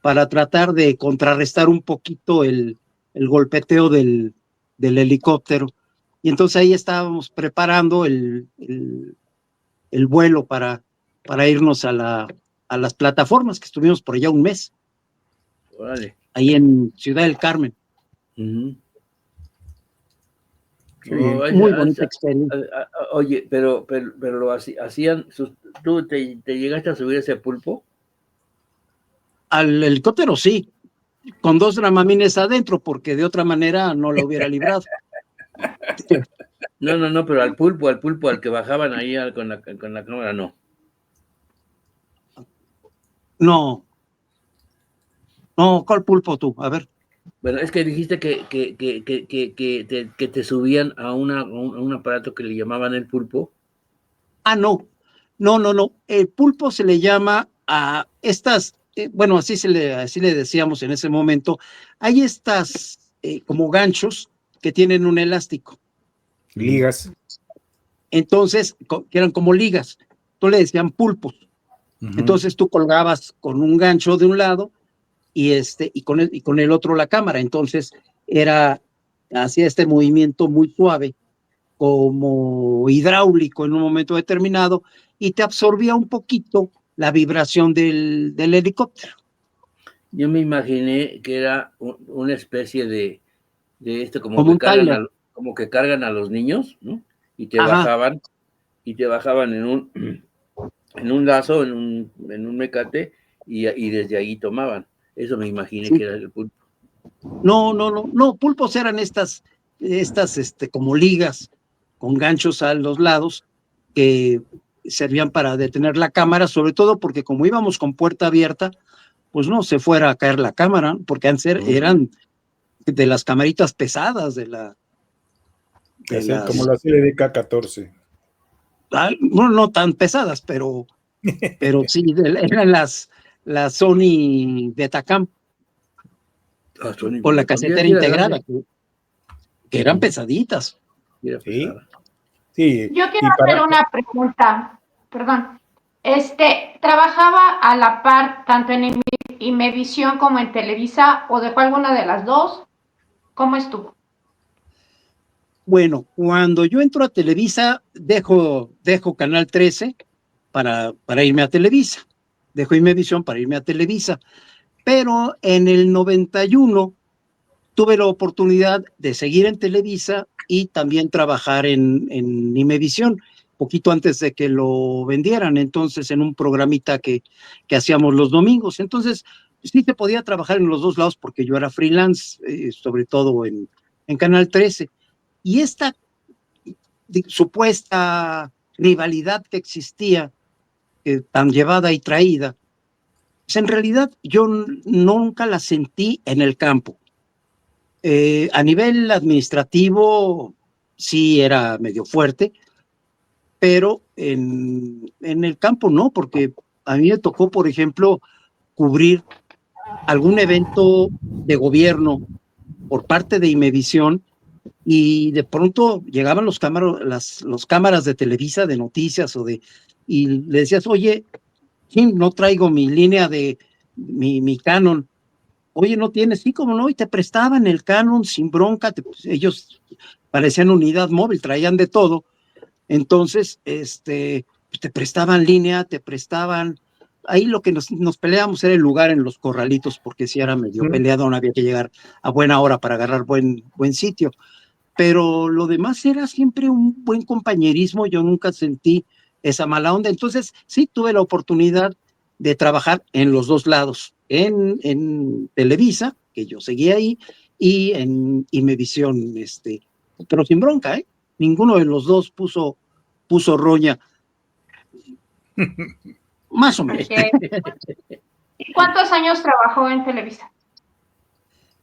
para tratar de contrarrestar un poquito el golpeteo del helicóptero. Y entonces ahí estábamos preparando el vuelo para irnos a las plataformas, que estuvimos por allá un mes. Vale. Ahí en Ciudad del Carmen. Uh-huh. Muy bonita experiencia. Oye, pero lo hacían, ¿tú te llegaste a subir ese pulpo? Al helicóptero sí, con 2 dramamines adentro, porque de otra manera no lo hubiera librado. No, pero al pulpo al que bajaban ahí con la cámara, no. No, ¿cuál pulpo tú? A ver. Bueno, es que dijiste que te subían a un aparato que le llamaban el pulpo. No. El pulpo se le llama a estas, bueno, así le decíamos en ese momento. Hay estas como ganchos que tienen un elástico. Ligas. Entonces, que eran como ligas. Tú le decían pulpos. Uh-huh. Entonces tú colgabas con un gancho de un lado y con el otro la cámara. Entonces hacía este movimiento muy suave, como hidráulico en un momento determinado, y te absorbía un poquito la vibración del helicóptero. Yo me imaginé que era una especie de como que cargan a los niños, ¿no? Y te bajaban en un lazo, en un mecate, y desde ahí tomaban. Eso me imaginé que era el pulpo. No, pulpos eran estas como ligas con ganchos a los lados que servían para detener la cámara, sobre todo porque como íbamos con puerta abierta, pues no se fuera a caer la cámara, porque antes eran de las camaritas pesadas como la serie de K-14. Bueno, no tan pesadas, pero sí, eran las Sony Betacam. O la casetera integrada, que eran pesaditas. Sí. Yo quiero hacer una pregunta, perdón. ¿Trabajaba a la par tanto en Imevisión como en Televisa o dejó alguna de las dos? ¿Cómo estuvo? Bueno, cuando yo entro a Televisa, dejo Canal 13 para irme a Televisa. Dejo Imevisión para irme a Televisa. Pero en el 91 tuve la oportunidad de seguir en Televisa y también trabajar en Imevisión, poquito antes de que lo vendieran, entonces en un programita que hacíamos los domingos. Entonces, sí se podía trabajar en los dos lados porque yo era freelance, sobre todo en Canal 13. Y esta supuesta rivalidad que existía, tan llevada y traída, Pues en realidad yo nunca la sentí en el campo. A nivel administrativo sí era medio fuerte, pero en el campo no, porque a mí me tocó, por ejemplo, cubrir algún evento de gobierno por parte de Imevisión, y de pronto llegaban los cámaras de Televisa, de noticias, y le decías, oye, no traigo mi línea de mi Canon. Oye, ¿no tienes? Sí, cómo no, y te prestaban el Canon sin bronca. Pues, ellos parecían unidad móvil, traían de todo. Entonces, pues te prestaban línea, te prestaban. Ahí lo que nos peleábamos era el lugar en los corralitos, porque si era medio peleado, no había que llegar a buena hora para agarrar buen sitio. Pero lo demás era siempre un buen compañerismo. Yo nunca sentí esa mala onda. Entonces, sí tuve la oportunidad de trabajar en los dos lados, en Televisa, que yo seguía ahí, y en Imevisión, pero sin bronca, ¿eh? Ninguno de los dos puso roña. Más o menos. ¿Y cuántos años trabajó en Televisa?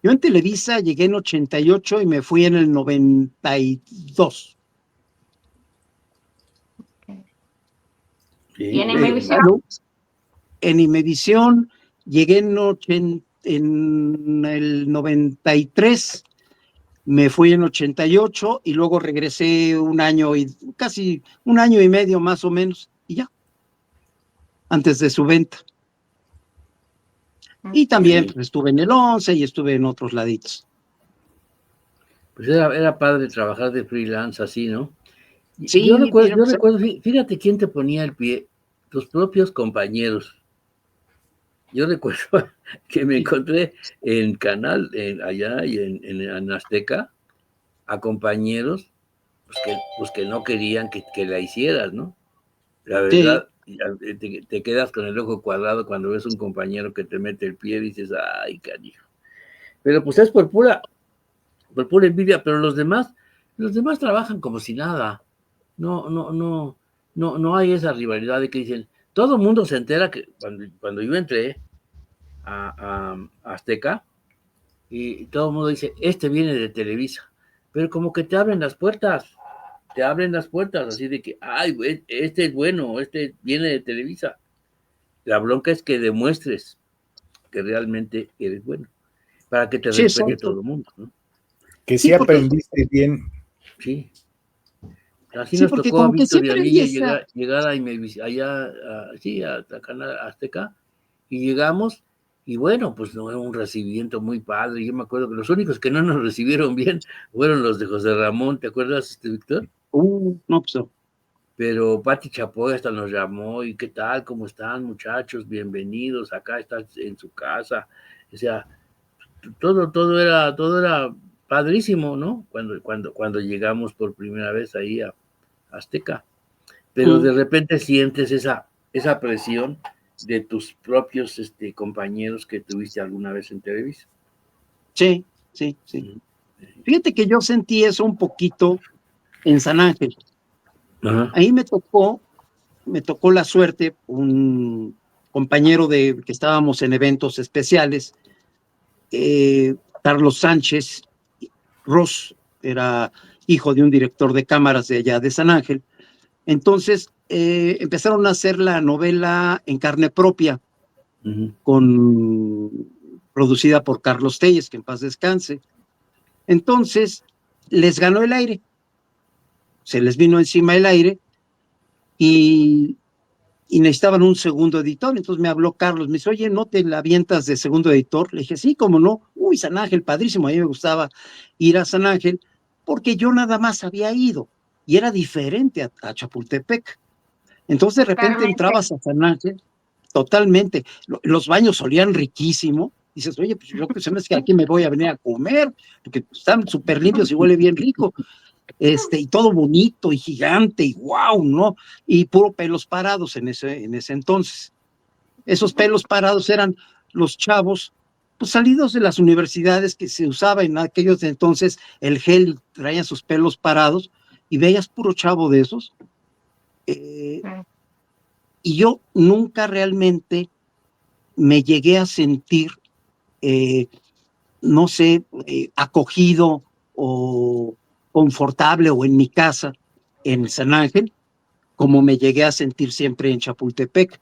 Yo en Televisa llegué en 88 y me fui en el 92. ¿Y en Imevisión? En Imevisión llegué en el 93, me fui en 88 y luego regresé casi un año y medio más o menos, y ya, antes de su venta. Y también pues, estuve en el 11 y estuve en otros laditos. Pues era padre trabajar de freelance así, ¿no? Sí, yo recuerdo, fíjate quién te ponía el pie, tus propios compañeros. Yo recuerdo que me encontré en Canal, allá y en Azteca, a compañeros pues que no querían que la hicieras, ¿no? La verdad, sí. Te quedas con el ojo cuadrado cuando ves un compañero que te mete el pie y dices, ay, cariño. Pero pues es por pura envidia, pero los demás trabajan como si nada. No hay esa rivalidad de que dicen, todo el mundo se entera que cuando yo entré a Azteca, y todo el mundo dice, viene de Televisa, pero como que te abren las puertas, así de que, ay, este es bueno, viene de Televisa. La bronca es que demuestres que realmente eres bueno, para que te respete todo el mundo, ¿no? Que sí aprendiste bien. Sí. Así nos tocó a Víctor y a mí llegar a Canal Azteca, y llegamos, y bueno, pues no era un recibimiento muy padre. Yo me acuerdo que los únicos que no nos recibieron bien fueron los de José Ramón, ¿te acuerdas, Víctor? No, pues no. Pero Pati Chapoy hasta nos llamó, y ¿qué tal? ¿Cómo están, muchachos? Bienvenidos, acá estás en su casa. O sea, todo era padrísimo, ¿no? Cuando llegamos por primera vez ahí a Azteca. Pero de repente sientes esa presión de tus propios compañeros que tuviste alguna vez en Televisa. Sí. Fíjate que yo sentí eso un poquito en San Ángel. Ajá. Ahí me tocó la suerte, un compañero que estábamos en eventos especiales, Carlos Sánchez Ross, era hijo de un director de cámaras de allá de San Ángel. Entonces empezaron a hacer la novela En carne propia, producida por Carlos Telles, que en paz descanse. Entonces les ganó el aire, se les vino encima el aire, y necesitaban un segundo editor. Entonces me habló Carlos, me dice, oye, ¿no te la avientas de segundo editor? Le dije, sí, cómo no. San Ángel, padrísimo. A mí me gustaba ir a San Ángel porque yo nada más había ido y era diferente a Chapultepec. Entonces de repente entrabas a San Ángel, totalmente, los baños olían riquísimo. Dices, oye, pues yo que se me hace que aquí me voy a venir a comer, porque están súper limpios y huele bien rico. Y todo bonito y gigante y wow, ¿no? Y puro pelos parados en ese entonces. Esos pelos parados eran los chavos, pues salidos de las universidades, que se usaba en aquellos de entonces, el gel, traían sus pelos parados, y veías puro chavo de esos. Y yo nunca realmente me llegué a sentir, no sé, acogido o confortable o en mi casa en San Ángel, como me llegué a sentir siempre en Chapultepec,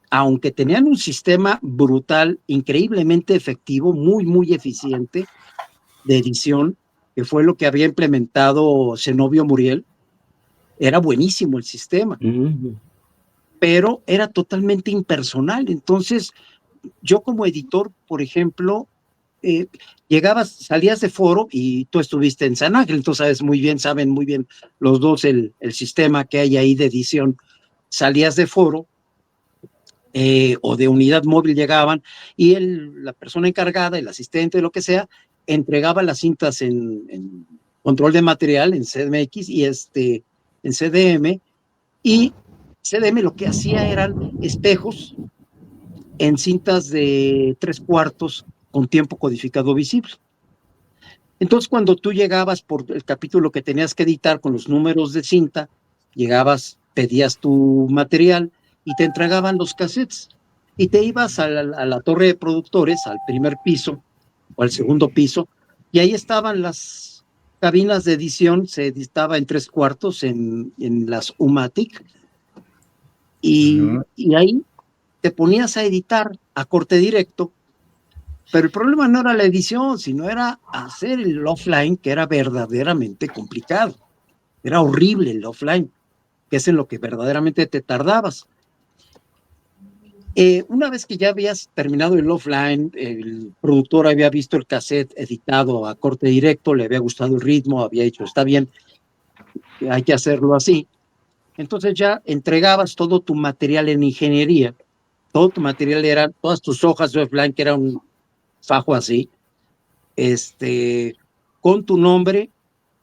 aunque tenían un sistema brutal, increíblemente efectivo, muy, muy eficiente de edición, que fue lo que había implementado Zenobio Muriel. Era buenísimo el sistema, pero era totalmente impersonal. Entonces, yo como editor, por ejemplo, salías de foro y tú estuviste en San Ángel, tú sabes muy bien, saben muy bien los dos el sistema que hay ahí de edición. Salías de foro o de unidad móvil llegaban y la persona encargada, el asistente, lo que sea, entregaba las cintas en control de material, en CDMX y en CDM, y CDM lo que hacía eran espejos en cintas de 3/4 con tiempo codificado visible. Entonces, cuando tú llegabas por el capítulo que tenías que editar con los números de cinta, llegabas, pedías tu material y te entregaban los cassettes. Y te ibas a la torre de productores, al primer piso o al segundo piso, y ahí estaban las cabinas de edición, se editaba en 3/4 en las UMATIC, y ahí te ponías a editar a corte directo, pero el problema no era la edición, sino era hacer el offline, que era verdaderamente complicado. Era horrible el offline, que es en lo que verdaderamente te tardabas. Una vez que ya habías terminado el offline, el productor había visto el cassette editado a corte directo, le había gustado el ritmo, había dicho, está bien, hay que hacerlo así. Entonces ya entregabas todo tu material en ingeniería, todo tu material eran, todas tus hojas de offline, que era un fajo así, con tu nombre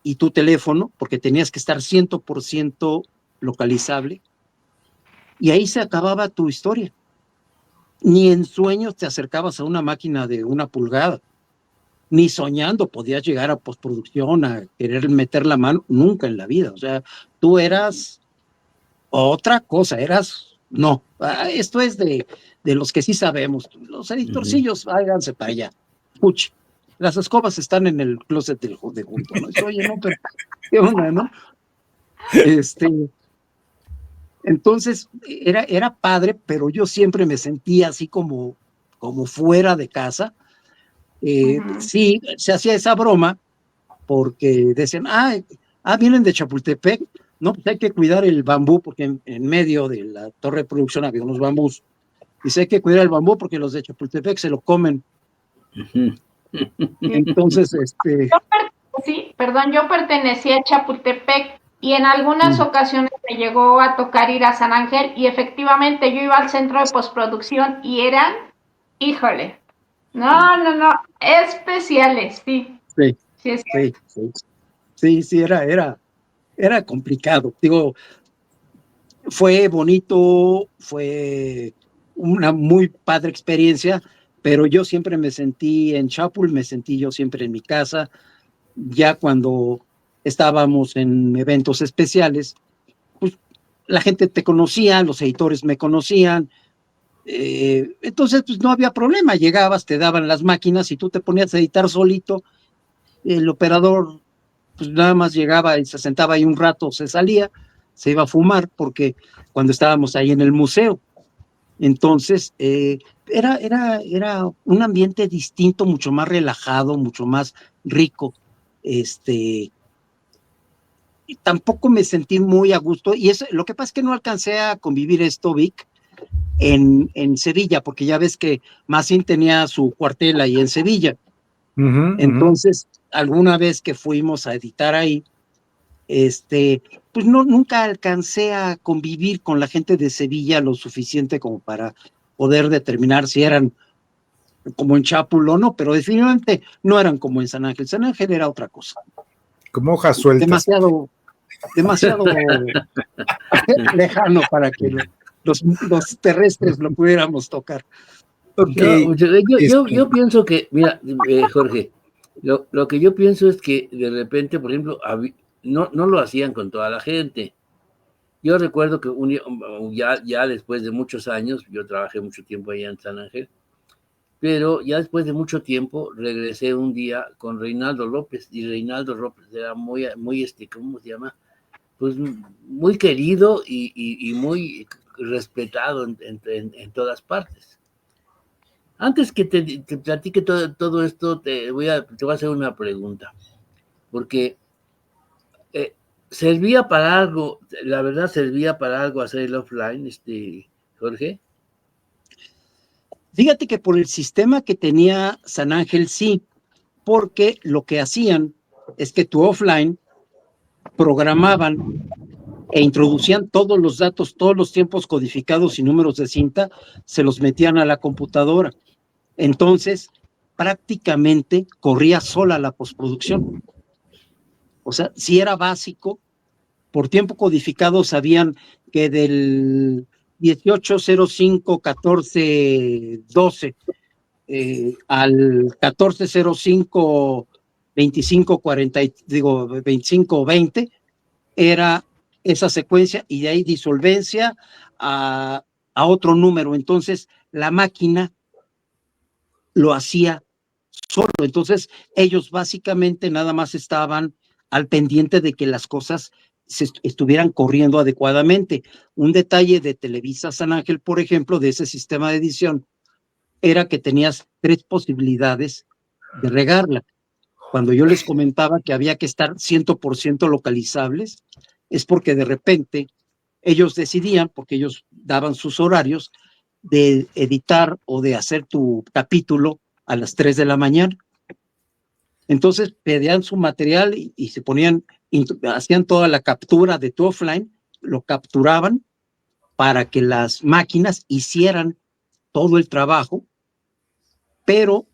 y tu teléfono, porque tenías que estar 100% localizable, y ahí se acababa tu historia. Ni en sueños te acercabas a una máquina de 1 pulgada, ni soñando podías llegar a postproducción, a querer meter la mano, nunca en la vida. O sea, tú eras otra cosa, no, esto es de los que sí sabemos, los editorcillos, háganse para allá. Puch, las escobas están en el closet de junto, ¿no? Oye, no, pero ¿qué onda, no? Entonces, era padre, pero yo siempre me sentía así como fuera de casa. Sí, se hacía esa broma, porque decían, vienen de Chapultepec, no, pues hay que cuidar el bambú, porque en medio de la torre de producción había unos bambús. Dice, hay que cuidar el bambú porque los de Chapultepec se lo comen. Entonces, yo pertenecía a Chapultepec y en algunas ocasiones me llegó a tocar ir a San Ángel y efectivamente yo iba al centro de postproducción y eran, híjole, no, especiales, sí. Sí, era complicado. Digo, fue bonito, fue una muy padre experiencia, pero yo siempre me sentí en Chapul, me sentí yo siempre en mi casa. Ya cuando estábamos en eventos especiales, pues la gente te conocía, los editores me conocían, entonces pues no había problema, llegabas, te daban las máquinas y tú te ponías a editar solito, el operador pues nada más llegaba y se sentaba ahí un rato, se salía, se iba a fumar, porque cuando estábamos ahí en el museo, entonces era un ambiente distinto, mucho más relajado, mucho más rico. Y tampoco me sentí muy a gusto, y lo que pasa es que no alcancé a convivir esto, Vic, en Sevilla, porque ya ves que Massin tenía su cuartel ahí en Sevilla. Entonces, alguna vez que fuimos a editar ahí, pues nunca alcancé a convivir con la gente de Sevilla lo suficiente como para poder determinar si eran como en Chapul o no, pero definitivamente no eran como en San Ángel. San Ángel era otra cosa. Como hojas sueltas. Demasiado lejano para que los terrestres lo pudiéramos tocar. Okay. No, yo pienso que, mira, Jorge, lo que yo pienso es que de repente, por ejemplo, no lo hacían con toda la gente. Yo recuerdo que ya después de muchos años, yo trabajé mucho tiempo allá en San Ángel, pero ya después de mucho tiempo regresé un día con Reinaldo López, y Reinaldo López era muy ¿cómo se llama? Pues muy querido y muy respetado en todas partes. Antes que te platique todo esto, te voy a hacer una pregunta, porque servía para algo, la verdad servía para algo hacer el offline, Jorge. Fíjate que por el sistema que tenía San Ángel, sí, porque lo que hacían es que tu offline programaban e introducían todos los datos, todos los tiempos codificados y números de cinta, se los metían a la computadora. Entonces, prácticamente corría sola la postproducción. O sea, si era básico, por tiempo codificado sabían que del 18:05:14:12 al 14:05:25:20 era esa secuencia, y de ahí disolvencia a otro número. Entonces, la máquina lo hacía solo. Entonces, ellos básicamente nada más estaban al pendiente de que las cosas estuvieran corriendo adecuadamente. Un detalle de Televisa San Ángel, por ejemplo, de ese sistema de edición, era que tenías 3 posibilidades de regarla. Cuando yo les comentaba que había que estar 100% localizables, es porque de repente ellos decidían, porque ellos daban sus horarios, de editar o de hacer tu capítulo a las 3 de la mañana. Entonces pedían su material y se ponían, hacían toda la captura de tu offline, lo capturaban para que las máquinas hicieran todo el trabajo, pero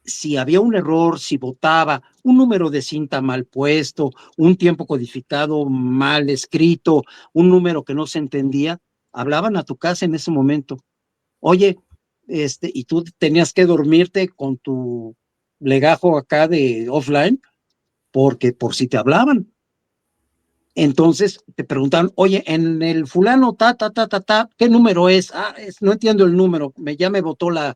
si había un error, si botaba un número de cinta mal puesto, un tiempo codificado mal escrito, un número que no se entendía, hablaban a tu casa en ese momento. Oye, y tú tenías que dormirte con tu legajo acá de offline, porque por si te hablaban. Entonces te preguntaban, oye, en el fulano, ¿qué número es? No entiendo el número, ya me botó la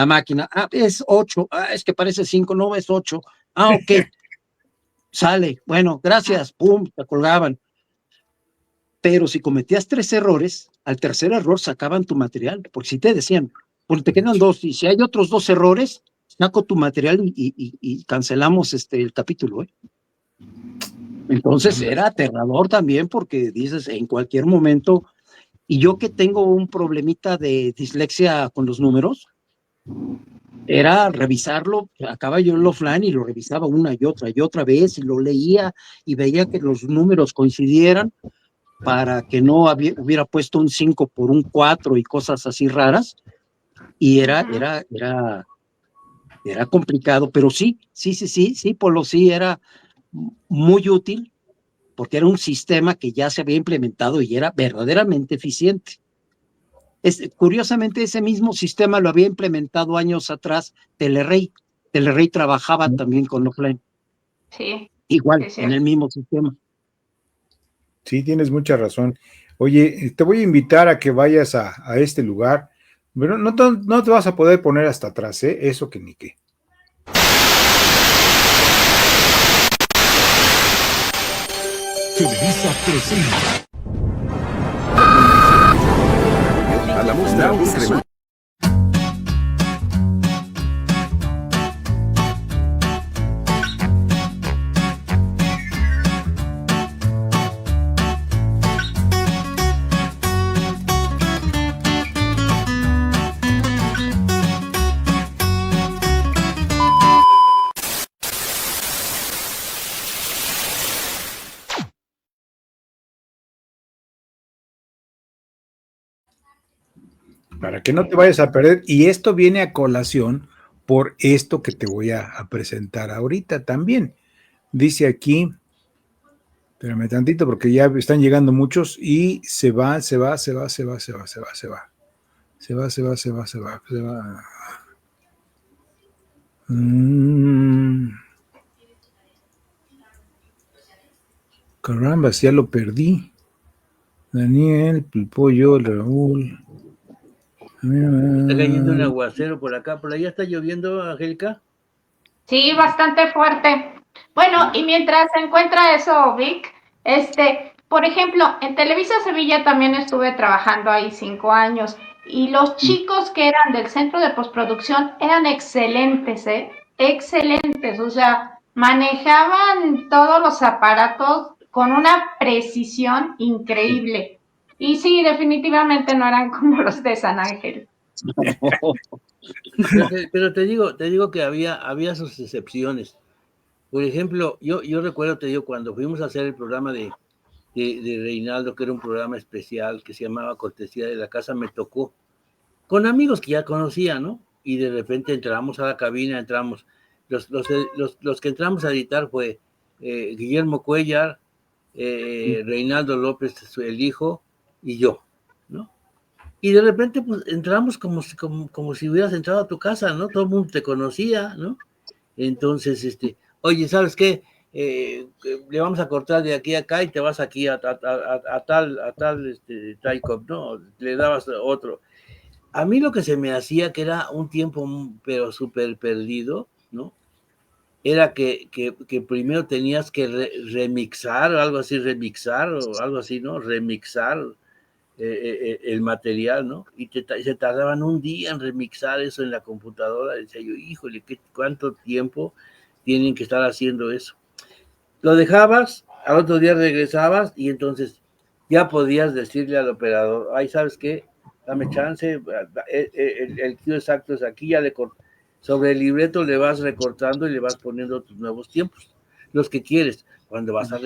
máquina. Es 8, es que parece 5, no, es 8. Ok, sale, bueno, gracias, pum, te colgaban. Pero si cometías 3 errores, al tercer error sacaban tu material, porque si te decían, pues te quedan 2, y si hay otros 2 errores, saco tu material y cancelamos el capítulo. Entonces era aterrador también, porque dices, en cualquier momento, y yo que tengo un problemita de dislexia con los números, era revisarlo, acaba yo el offline y lo revisaba una y otra vez, y lo leía y veía que los números coincidieran, para que no hubiera puesto un 5 por un 4 y cosas así raras, y era complicado, pero sí, Polo, sí, era muy útil, porque era un sistema que ya se había implementado y era verdaderamente eficiente. Curiosamente, ese mismo sistema lo había implementado años atrás Telerrey. Telerrey trabajaba también con offline. Sí. Igual, en el mismo sistema. Sí, tienes mucha razón. Oye, te voy a invitar a que vayas a este lugar, pero no te vas a poder poner hasta atrás, ¿eh? Eso que ni qué. Televisa presenta. A la música. Para que no te vayas a perder. Y esto viene a colación por esto que te voy a presentar ahorita también. Dice aquí, espérame tantito porque ya están llegando muchos y se va. Caramba, ya lo perdí. Daniel, el pollo, Raúl. Está cayendo un aguacero por acá, por allá está lloviendo, Angélica. Sí, bastante fuerte. Bueno, y mientras se encuentra eso, Vic, por ejemplo, en Televisa Sevilla también estuve trabajando ahí 5 años y los chicos que eran del centro de postproducción eran excelentes, ¿eh? Excelentes, o sea, manejaban todos los aparatos con una precisión increíble. Y sí, definitivamente no eran como los de San Ángel. Pero te digo que había sus excepciones. Por ejemplo, yo recuerdo, te digo, cuando fuimos a hacer el programa de Reinaldo, que era un programa especial que se llamaba Cortesía de la Casa, me tocó con amigos que ya conocía, ¿no? Y de repente entramos a la cabina, los que entramos a editar fue Guillermo Cuellar, Reinaldo López, el hijo, y yo, ¿no? Y de repente pues entramos como si hubieras entrado a tu casa, ¿no? Todo el mundo te conocía, ¿no? Entonces, oye, ¿sabes qué? Le vamos a cortar de aquí a acá y te vas aquí a tal Taikop, ¿no? Le dabas otro. A mí lo que se me hacía, que era un tiempo pero súper perdido, ¿no? Era que primero tenías que remixar o algo así, ¿no? Remixar el material, ¿no? Y se tardaban un día en remixar eso en la computadora. Decía yo, híjole, ¿cuánto tiempo tienen que estar haciendo eso? Lo dejabas, al otro día regresabas y entonces ya podías decirle al operador, ay, ¿sabes qué? Dame chance, el cue exacto es aquí, sobre el libreto le vas recortando y le vas poniendo tus nuevos tiempos, los que quieres, cuando vas a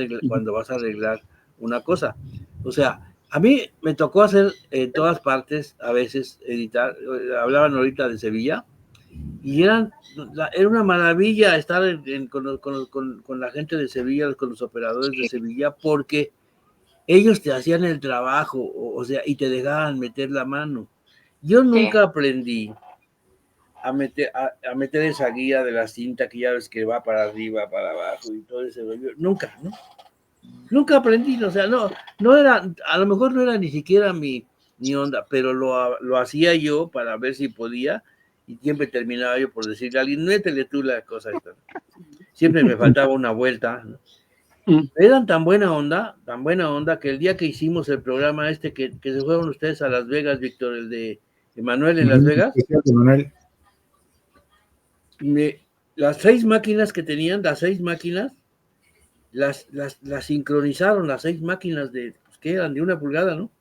arreglar una cosa. O sea, a mí me tocó hacer en todas partes, a veces editar, hablaban ahorita de Sevilla, y era una maravilla estar con la gente de Sevilla, con los operadores de Sevilla, porque ellos te hacían el trabajo, o sea, y te dejaban meter la mano. Yo nunca aprendí a meter esa guía de la cinta que ya ves que va para arriba, para abajo y todo ese rollo. Nunca, ¿no? Nunca aprendí, o sea, no era, a lo mejor no era ni siquiera mi onda, pero lo hacía yo para ver si podía, y siempre terminaba yo por decirle a alguien, métele tú la cosa esta. Siempre me faltaba una vuelta, ¿no? Eran tan buena onda, que el día que hicimos el programa que se fueron ustedes a Las Vegas, Víctor, el de Emanuel en Las Vegas, las 6 máquinas que tenían, las sincronizaron, las 6 máquinas que eran de 1 pulgada, ¿no?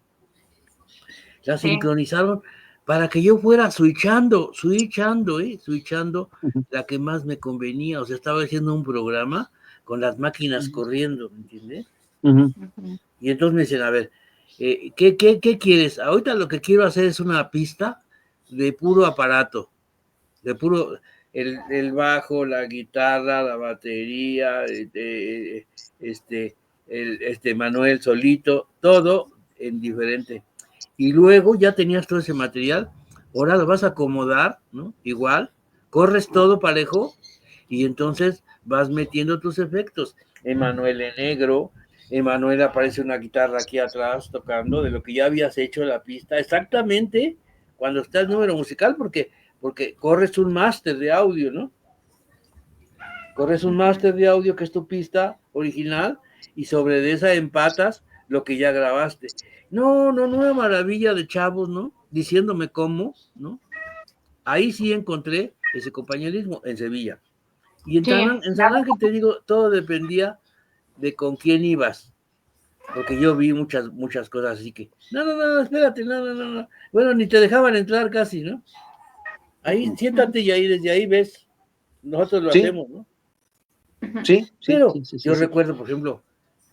Las sincronizaron para que yo fuera switchando la que más me convenía. O sea, estaba haciendo un programa con las máquinas corriendo, ¿me entiendes? Y entonces me dicen, a ver, ¿qué quieres? Ahorita lo que quiero hacer es una pista de puro aparato, de puro... El bajo, la guitarra, la batería, Manuel solito, todo en diferente. Y luego ya tenías todo ese material, ahora lo vas a acomodar, ¿no? Igual, corres todo parejo y entonces vas metiendo tus efectos. Emanuel en negro, Emanuel aparece una guitarra aquí atrás tocando de lo que ya habías hecho la pista, exactamente cuando está el número musical, porque corres un máster de audio, ¿no? Corres un máster de audio que es tu pista original y sobre de esa empatas lo que ya grabaste. No, una maravilla de chavos, ¿no? Diciéndome cómo, ¿no? Ahí sí encontré ese compañerismo en Sevilla. Y en San Ángel, te digo, todo dependía de con quién ibas. Porque yo vi muchas cosas así que, no, espérate, no. Bueno, ni te dejaban entrar casi, ¿no? Ahí, siéntate y ahí desde ahí ves. Nosotros lo hacemos, ¿no? Sí. Pero yo recuerdo, por ejemplo,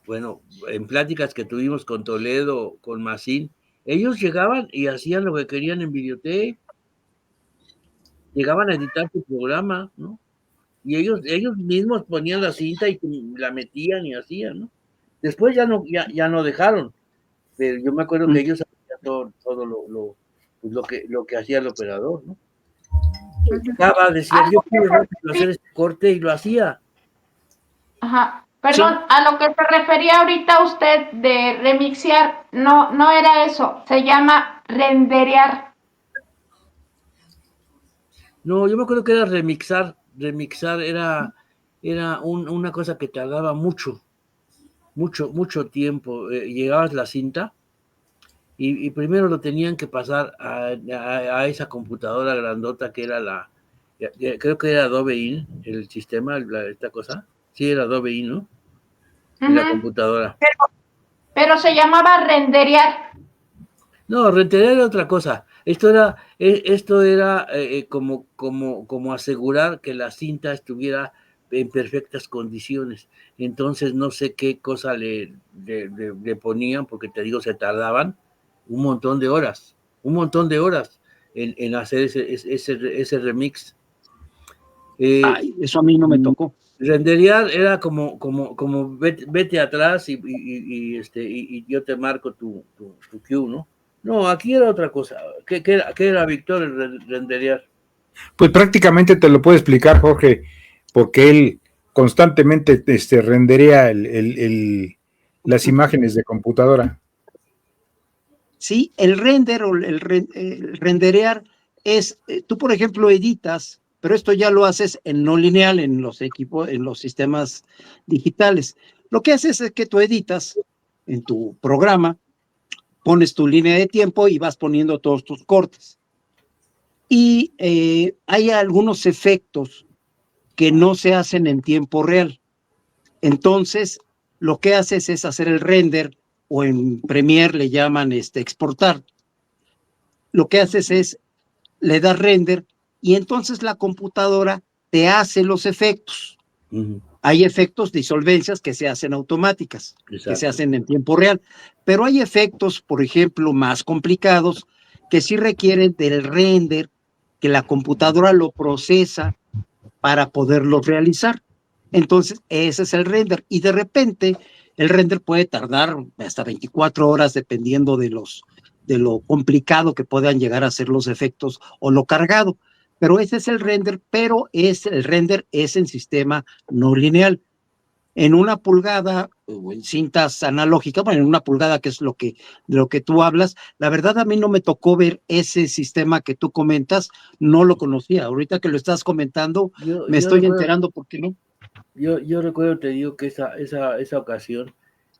bueno, en pláticas que tuvimos con Toledo, con Macín, ellos llegaban y hacían lo que querían en videotape. Llegaban a editar su programa, ¿no? Y ellos mismos ponían la cinta y la metían y hacían, ¿no? Después ya no dejaron, pero yo me acuerdo que ellos hacían todo lo que hacía el operador, ¿no? Decía, yo quiero hacer este corte y lo hacía. Ajá. Perdón, a lo que se refería ahorita usted de remixear, no era eso, se llama renderear. No, yo me acuerdo que era remixar era una cosa que tardaba mucho tiempo. Llegabas la cinta y primero lo tenían que pasar a esa computadora grandota que era creo que era Adobe In, el sistema, esta cosa. Sí, era Adobe In, ¿no? Y la computadora. Pero se llamaba renderear. No, renderear era otra cosa. Esto era como asegurar que la cinta estuviera en perfectas condiciones. Entonces no sé qué cosa le ponían, porque te digo, se tardaban un montón de horas en hacer ese remix. Ay, eso a mí no me tocó. Renderear era como vete atrás y yo te marco tu cue, ¿no? No, aquí era otra cosa. ¿Qué era, Víctor, el renderear? Pues prácticamente te lo puede explicar Jorge, porque él constantemente renderea las imágenes de computadora. Sí, el render o el renderear es, tú por ejemplo editas, pero esto ya lo haces en no lineal, en los equipos, en los sistemas digitales. Lo que haces es que tú editas en tu programa, pones tu línea de tiempo y vas poniendo todos tus cortes. Y hay algunos efectos que no se hacen en tiempo real. Entonces, lo que haces es hacer el render, o en Premiere le llaman exportar. Lo que haces es, le das render y entonces la computadora te hace los efectos. Hay efectos, disolvencias que se hacen automáticas, que se hacen en tiempo real, pero hay efectos, por ejemplo, más complicados, que sí requieren del render, que la computadora lo procesa para poderlo realizar. Entonces, ese es el render. Y de repente, el render puede tardar hasta 24 horas, dependiendo de lo complicado que puedan llegar a ser los efectos o lo cargado. Pero ese es el render, pero el render es en sistema no lineal. En una pulgada o en cintas analógicas, bueno, en una pulgada, que es de lo que tú hablas, la verdad a mí no me tocó ver ese sistema que tú comentas, no lo conocía. Ahorita que lo estás comentando, me estoy enterando por qué no. Yo recuerdo, te digo, que esa ocasión,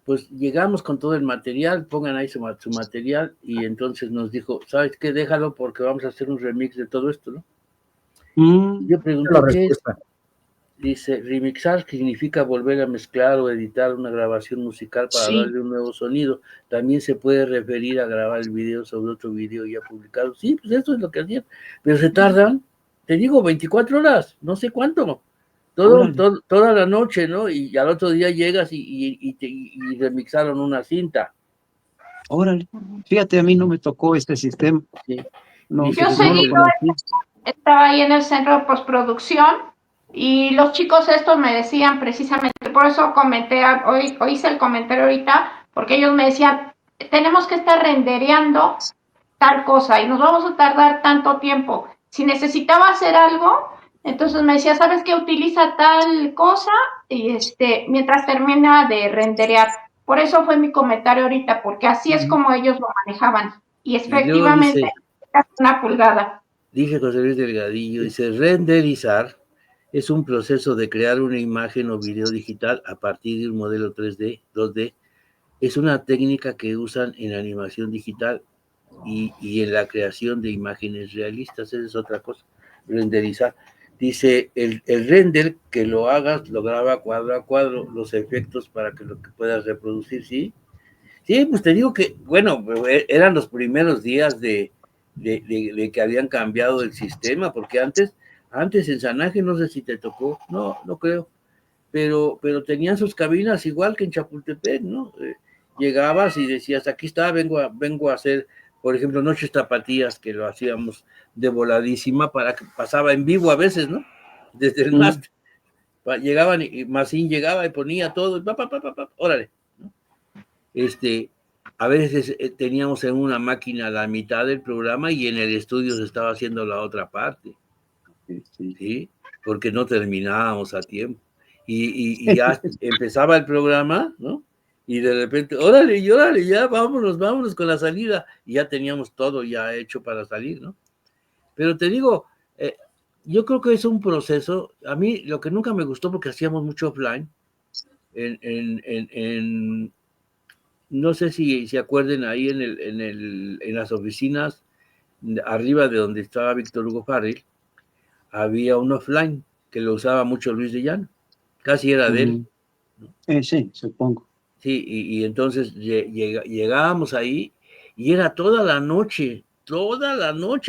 pues llegamos con todo el material, pongan ahí su material, y entonces nos dijo, ¿sabes qué? Déjalo porque vamos a hacer un remix de todo esto, ¿no? Yo pregunté, ¿qué es? Dice, remixar significa volver a mezclar o editar una grabación musical para darle un nuevo sonido. También se puede referir a grabar el video sobre otro video ya publicado. Sí, pues eso es lo que hacían. Pero se tardan, te digo, 24 horas, no sé cuánto. Toda la noche, ¿no? Y al otro día llegas y remixaron una cinta. Órale, fíjate, a mí no me tocó este sistema. Sí. No, yo estaba ahí en el centro de postproducción y los chicos estos me decían precisamente, por eso comenté, hoy hice el comentario ahorita, porque ellos me decían, tenemos que estar rendereando tal cosa y nos vamos a tardar tanto tiempo. Si necesitaba hacer algo, entonces me decía, ¿sabes qué? Utiliza tal cosa y mientras termina de renderear. Por eso fue mi comentario ahorita, porque así es como ellos lo manejaban. Y efectivamente, una pulgada. Dice José Luis Delgadillo, dice, renderizar es un proceso de crear una imagen o video digital a partir de un modelo 3D, 2D. Es una técnica que usan en animación digital y en la creación de imágenes realistas. Esa es otra cosa, renderizar. Dice, el render, que lo hagas, lo graba cuadro a cuadro, los efectos para que lo que puedas reproducir, ¿sí? Sí, pues te digo que, bueno, eran los primeros días de que habían cambiado el sistema, porque antes en San Ángel, no sé si te tocó, no creo, pero tenían sus cabinas igual que en Chapultepec, ¿no? Llegabas y decías, aquí está, vengo a hacer, por ejemplo, Noches Tapatías, que lo hacíamos de voladísima, para que pasaba en vivo a veces, ¿no? Desde el máster. Llegaban y Macín llegaba y ponía todo, órale, ¿no? A veces teníamos en una máquina la mitad del programa y en el estudio se estaba haciendo la otra parte, ¿sí? Porque no terminábamos a tiempo. Y ya empezaba el programa, ¿no? Y de repente, órale, ya, vámonos con la salida. Y ya teníamos todo ya hecho para salir, ¿no? Pero te digo, yo creo que es un proceso. A mí lo que nunca me gustó, porque hacíamos mucho offline, no sé si se acuerden ahí en las oficinas, arriba de donde estaba Víctor Hugo Farril, había un offline que lo usaba mucho Luis de Llano, casi era de él. Sí, supongo. Sí, y entonces llegábamos ahí y era toda la noche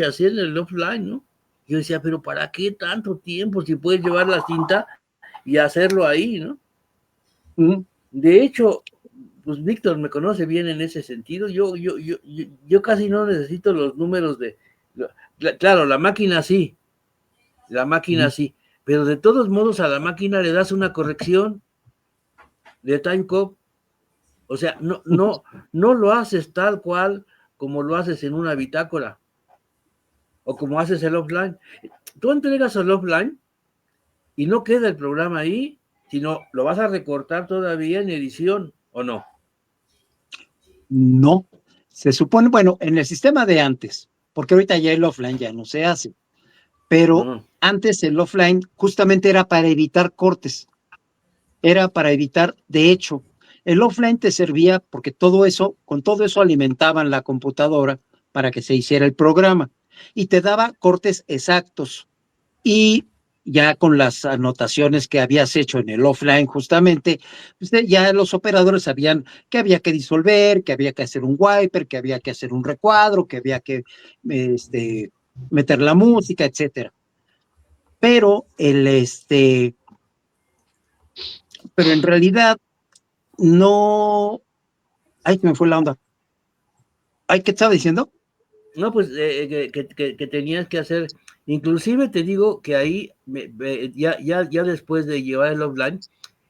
haciendo el offline, ¿no? Yo decía, pero ¿para qué tanto tiempo si puedes llevar la cinta y hacerlo ahí, ¿no? De hecho, pues Víctor me conoce bien en ese sentido. Yo casi no necesito los números claro, la máquina sí, pero de todos modos a la máquina le das una corrección de timecode. O sea, no lo haces tal cual como lo haces en una bitácora o como haces el offline. Tú entregas el offline y no queda el programa ahí, sino lo vas a recortar todavía en edición, ¿o no? No, se supone, bueno, en el sistema de antes, porque ahorita ya el offline ya no se hace, pero antes el offline justamente era para evitar cortes, era para evitar, de hecho, el offline te servía porque con todo eso alimentaban la computadora para que se hiciera el programa y te daba cortes exactos. Y ya con las anotaciones que habías hecho en el offline justamente, pues ya los operadores sabían que había que disolver, que había que hacer un wiper, que había que hacer un recuadro, que había que meter la música, etcétera. Pero pero en realidad no. Ay, que me fue la onda. Ay, ¿qué estaba diciendo? No, pues que tenías que hacer, inclusive te digo que ahí, ya después de llevar el offline,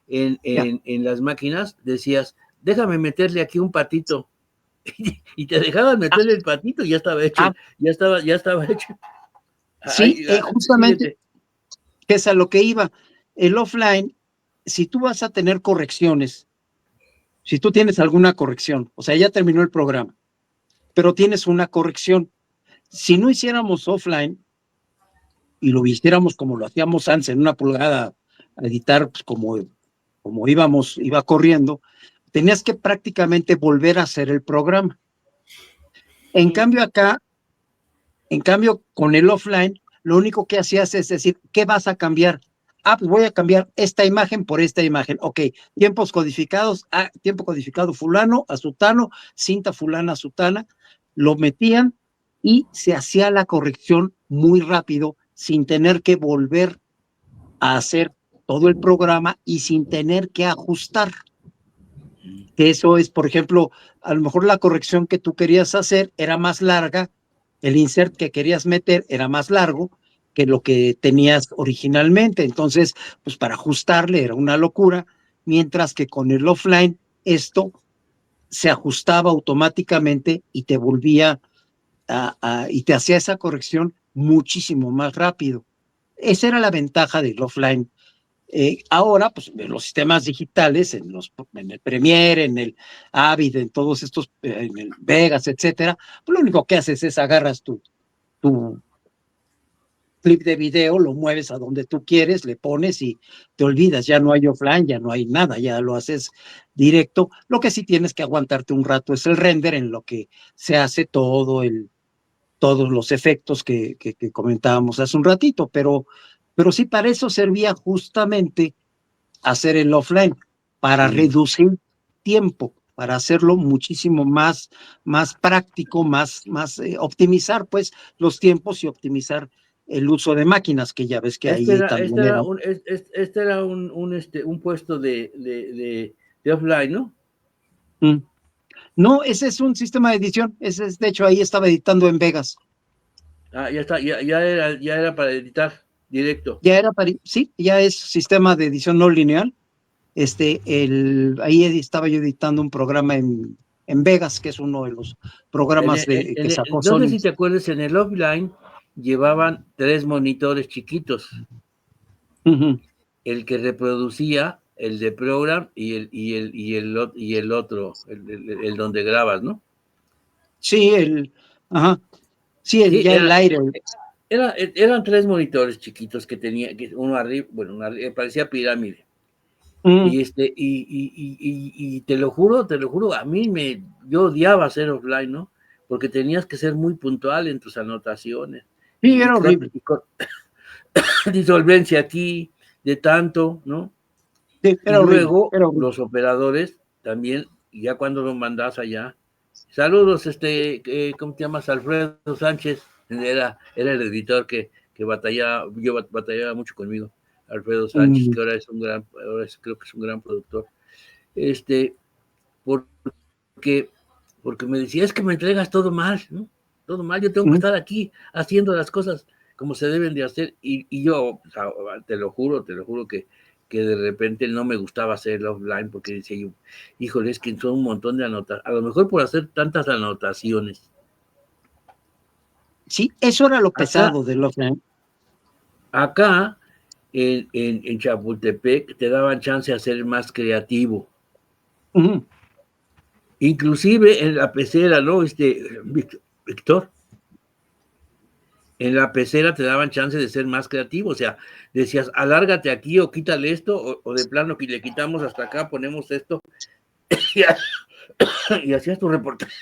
en las máquinas, decías, déjame meterle aquí un patito, y te dejaban meterle el patito y ya estaba hecho, ya estaba hecho. Sí, justamente, que es a lo que iba. El offline, si tú vas a tener correcciones, si tú tienes alguna corrección, o sea, ya terminó el programa, pero tienes una corrección, si no hiciéramos offline y lo hiciéramos como lo hacíamos antes en una pulgada a editar, pues como iba corriendo, tenías que prácticamente volver a hacer el programa. En cambio acá, con el offline, lo único que hacías es decir, ¿qué vas a cambiar? Pues voy a cambiar esta imagen por esta imagen. Ok, tiempos codificados, tiempo codificado fulano a sutano, cinta fulana a sutana, lo metían y se hacía la corrección muy rápido sin tener que volver a hacer todo el programa y sin tener que ajustar. Que eso es, por ejemplo, a lo mejor la corrección que tú querías hacer era más larga, el insert que querías meter era más largo que lo que tenías originalmente. Entonces, pues para ajustarle era una locura, mientras que con el offline esto se ajustaba automáticamente y te volvía y te hacía esa corrección muchísimo más rápido. Esa era la ventaja del offline. Ahora, pues en los sistemas digitales, en el Premiere, en el Avid, en todos estos, en el Vegas, etcétera, pues lo único que haces es agarras tu clip de video, lo mueves a donde tú quieres, le pones y te olvidas, ya no hay offline, ya no hay nada, ya lo haces directo. Lo que sí tienes que aguantarte un rato es el render en lo que se hace todos los efectos que comentábamos hace un ratito, pero sí, para eso servía justamente hacer el offline, para reducir tiempo, para hacerlo muchísimo más práctico, más optimizar pues los tiempos y optimizar el uso de máquinas, que ya ves que ahí también era. Este era un puesto de offline, ¿no? No, ese es un sistema de edición, de hecho ahí estaba editando en Vegas. Ya está, ya era para editar directo. Sí, ya es sistema de edición no lineal. Ahí estaba yo editando un programa en Vegas, que es uno de los programas que sacó Sony. No sé si te acuerdas, en el offline llevaban 3 monitores chiquitos. El que reproducía, el de program y el otro, el donde grabas, ¿no? Sí, el aire. Eran 3 monitores chiquitos que tenía, que uno arriba, bueno, parecía pirámide. Mm. Y te lo juro, a mí yo odiaba hacer offline, ¿no? Porque tenías que ser muy puntual en tus anotaciones. Sí, era horrible. Disolvencia aquí, de tanto, ¿no? Sí, era y horrible, luego era horrible. los operadores también, ya cuando lo mandas allá, saludos, ¿cómo te llamas? Alfredo Sánchez, era el editor que batallaba mucho conmigo, Alfredo Sánchez, que ahora creo que es un gran productor. Porque me decía, es que me entregas todo mal, ¿no? Todo mal, yo tengo que estar aquí haciendo las cosas como se deben de hacer, y yo, o sea, te lo juro que de repente no me gustaba hacer offline, porque decía yo, híjole, es que son un montón de anotaciones, a lo mejor por hacer tantas anotaciones. Sí, eso era lo pesado del offline. Acá, en Chapultepec, te daban chance de ser más creativo. Inclusive en la pecera, ¿no? Víctor, en la pecera te daban chance de ser más creativo, o sea, decías, alárgate aquí o quítale esto, o de plano que le quitamos hasta acá, ponemos esto, y hacías tu reportaje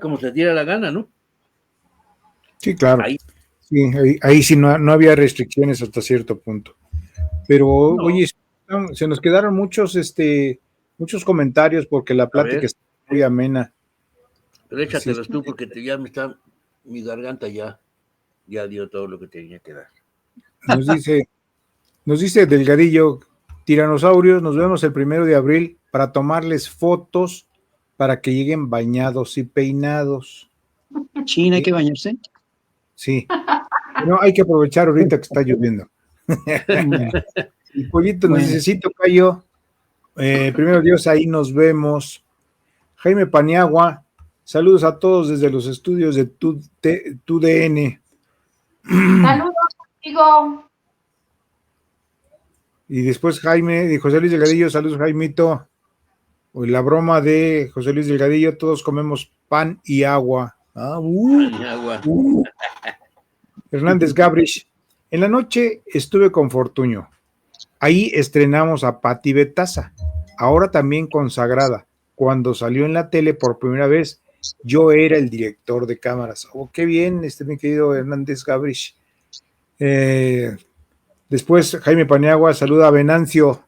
como se diera la gana, ¿no? Sí, claro. Ahí sí no había restricciones hasta cierto punto. Pero, oye, se nos quedaron muchos comentarios porque la plática está muy amena. Pero échatelos tú, porque ya me está, mi garganta ya dio todo lo que tenía que dar. Nos dice Delgadillo, tiranosaurios, nos vemos el 1 de abril para tomarles fotos para que lleguen bañados y peinados. China, hay que bañarse. Sí. No, hay que aprovechar ahorita que está lloviendo. Y Pollito nos dice, sí, tocayo, primero Dios, ahí nos vemos. Jaime Paniagua, saludos a todos desde los estudios de TUDN. Saludos, amigo. Y después Jaime, de José Luis Delgadillo, saludos Jaimito. La broma de José Luis Delgadillo, todos comemos pan y agua. Hernández Gabrish, en la noche estuve con Fortuño. Ahí estrenamos a Patti Betaza, ahora también consagrada. Cuando salió en la tele por primera vez, yo era el director de cámaras. Oh, qué bien, mi querido Hernández Gabrish. Después Jaime Paniagua saluda a Venancio.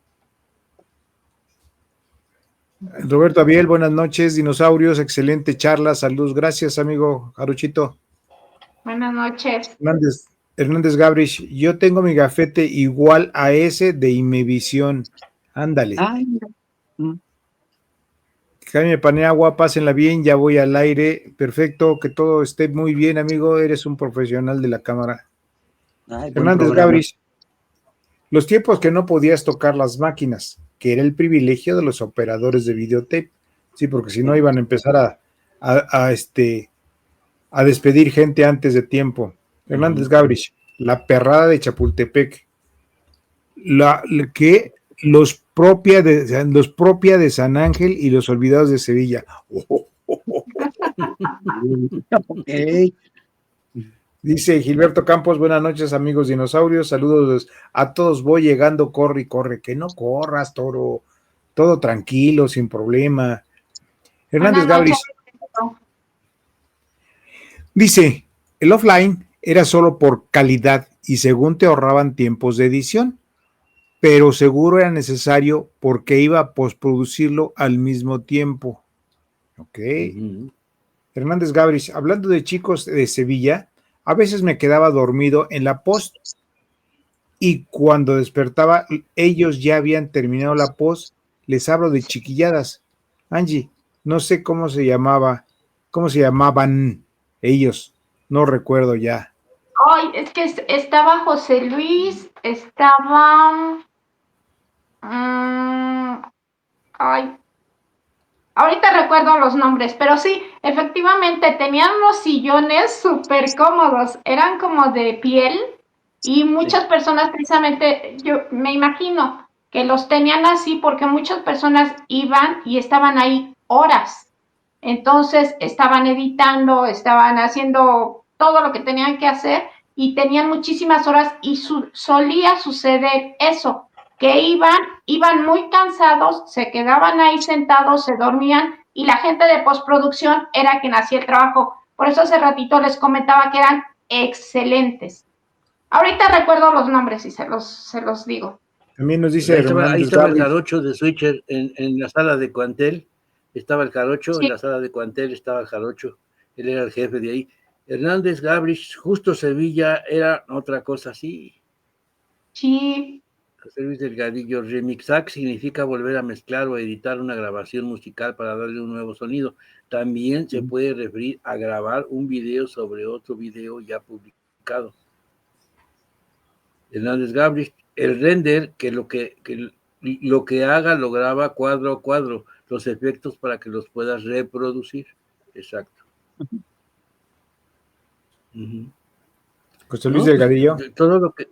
Roberto Abiel, buenas noches, dinosaurios, excelente charla, saludos, gracias amigo Jaruchito. Buenas noches. Hernández Gabrish, yo tengo mi gafete igual a ese de Imevisión, ándale. Jaime Paniagua, pásenla bien, ya voy al aire, perfecto, que todo esté muy bien amigo, eres un profesional de la cámara. Hernández Gabrish, los tiempos que no podías tocar las máquinas, que era el privilegio de los operadores de videotape, sí, porque si no iban a empezar a despedir gente antes de tiempo. Hernández Gabrish, la perrada de Chapultepec, los propia de San Ángel y los olvidados de Sevilla. Okay. Dice Gilberto Campos, buenas noches amigos dinosaurios, saludos a todos, voy llegando, corre y corre, que no corras, toro, todo tranquilo, sin problema. Hernández Gabrish dice, el offline era solo por calidad y según te ahorraban tiempos de edición, pero seguro era necesario porque iba a postproducirlo al mismo tiempo. Ok. Hernández Gabrish, hablando de chicos de Sevilla, a veces me quedaba dormido en la post y cuando despertaba ellos ya habían terminado la post. Les hablo de chiquilladas. Angie, no sé cómo se llamaban ellos, no recuerdo ya. Ay, es que estaba José Luis, estaba... ahorita recuerdo los nombres, pero sí, efectivamente tenían unos sillones súper cómodos, eran como de piel y muchas personas precisamente, yo me imagino que los tenían así porque muchas personas iban y estaban ahí horas, entonces estaban editando, estaban haciendo todo lo que tenían que hacer y tenían muchísimas horas y solía suceder eso, que iban muy cansados, se quedaban ahí sentados, se dormían y la gente de postproducción era quien hacía el trabajo. Por eso hace ratito les comentaba que eran excelentes. Ahorita recuerdo los nombres y se los digo. También nos dice ahí estaba el jarocho de Switcher en la sala de Cuantel. Estaba el jarocho, sí. En la sala de Cuantel estaba el jarocho. Él era el jefe de ahí. Hernández Gabrich, Justo Sevilla, era otra cosa así. Sí. José Luis Delgadillo, remixar significa volver a mezclar o editar una grabación musical para darle un nuevo sonido. También se puede referir a grabar un video sobre otro video ya publicado. Hernández Gabrich, el render, que lo que haga lo graba cuadro a cuadro, los efectos para que los puedas reproducir. Exacto. José Luis Delgadillo. Todo lo que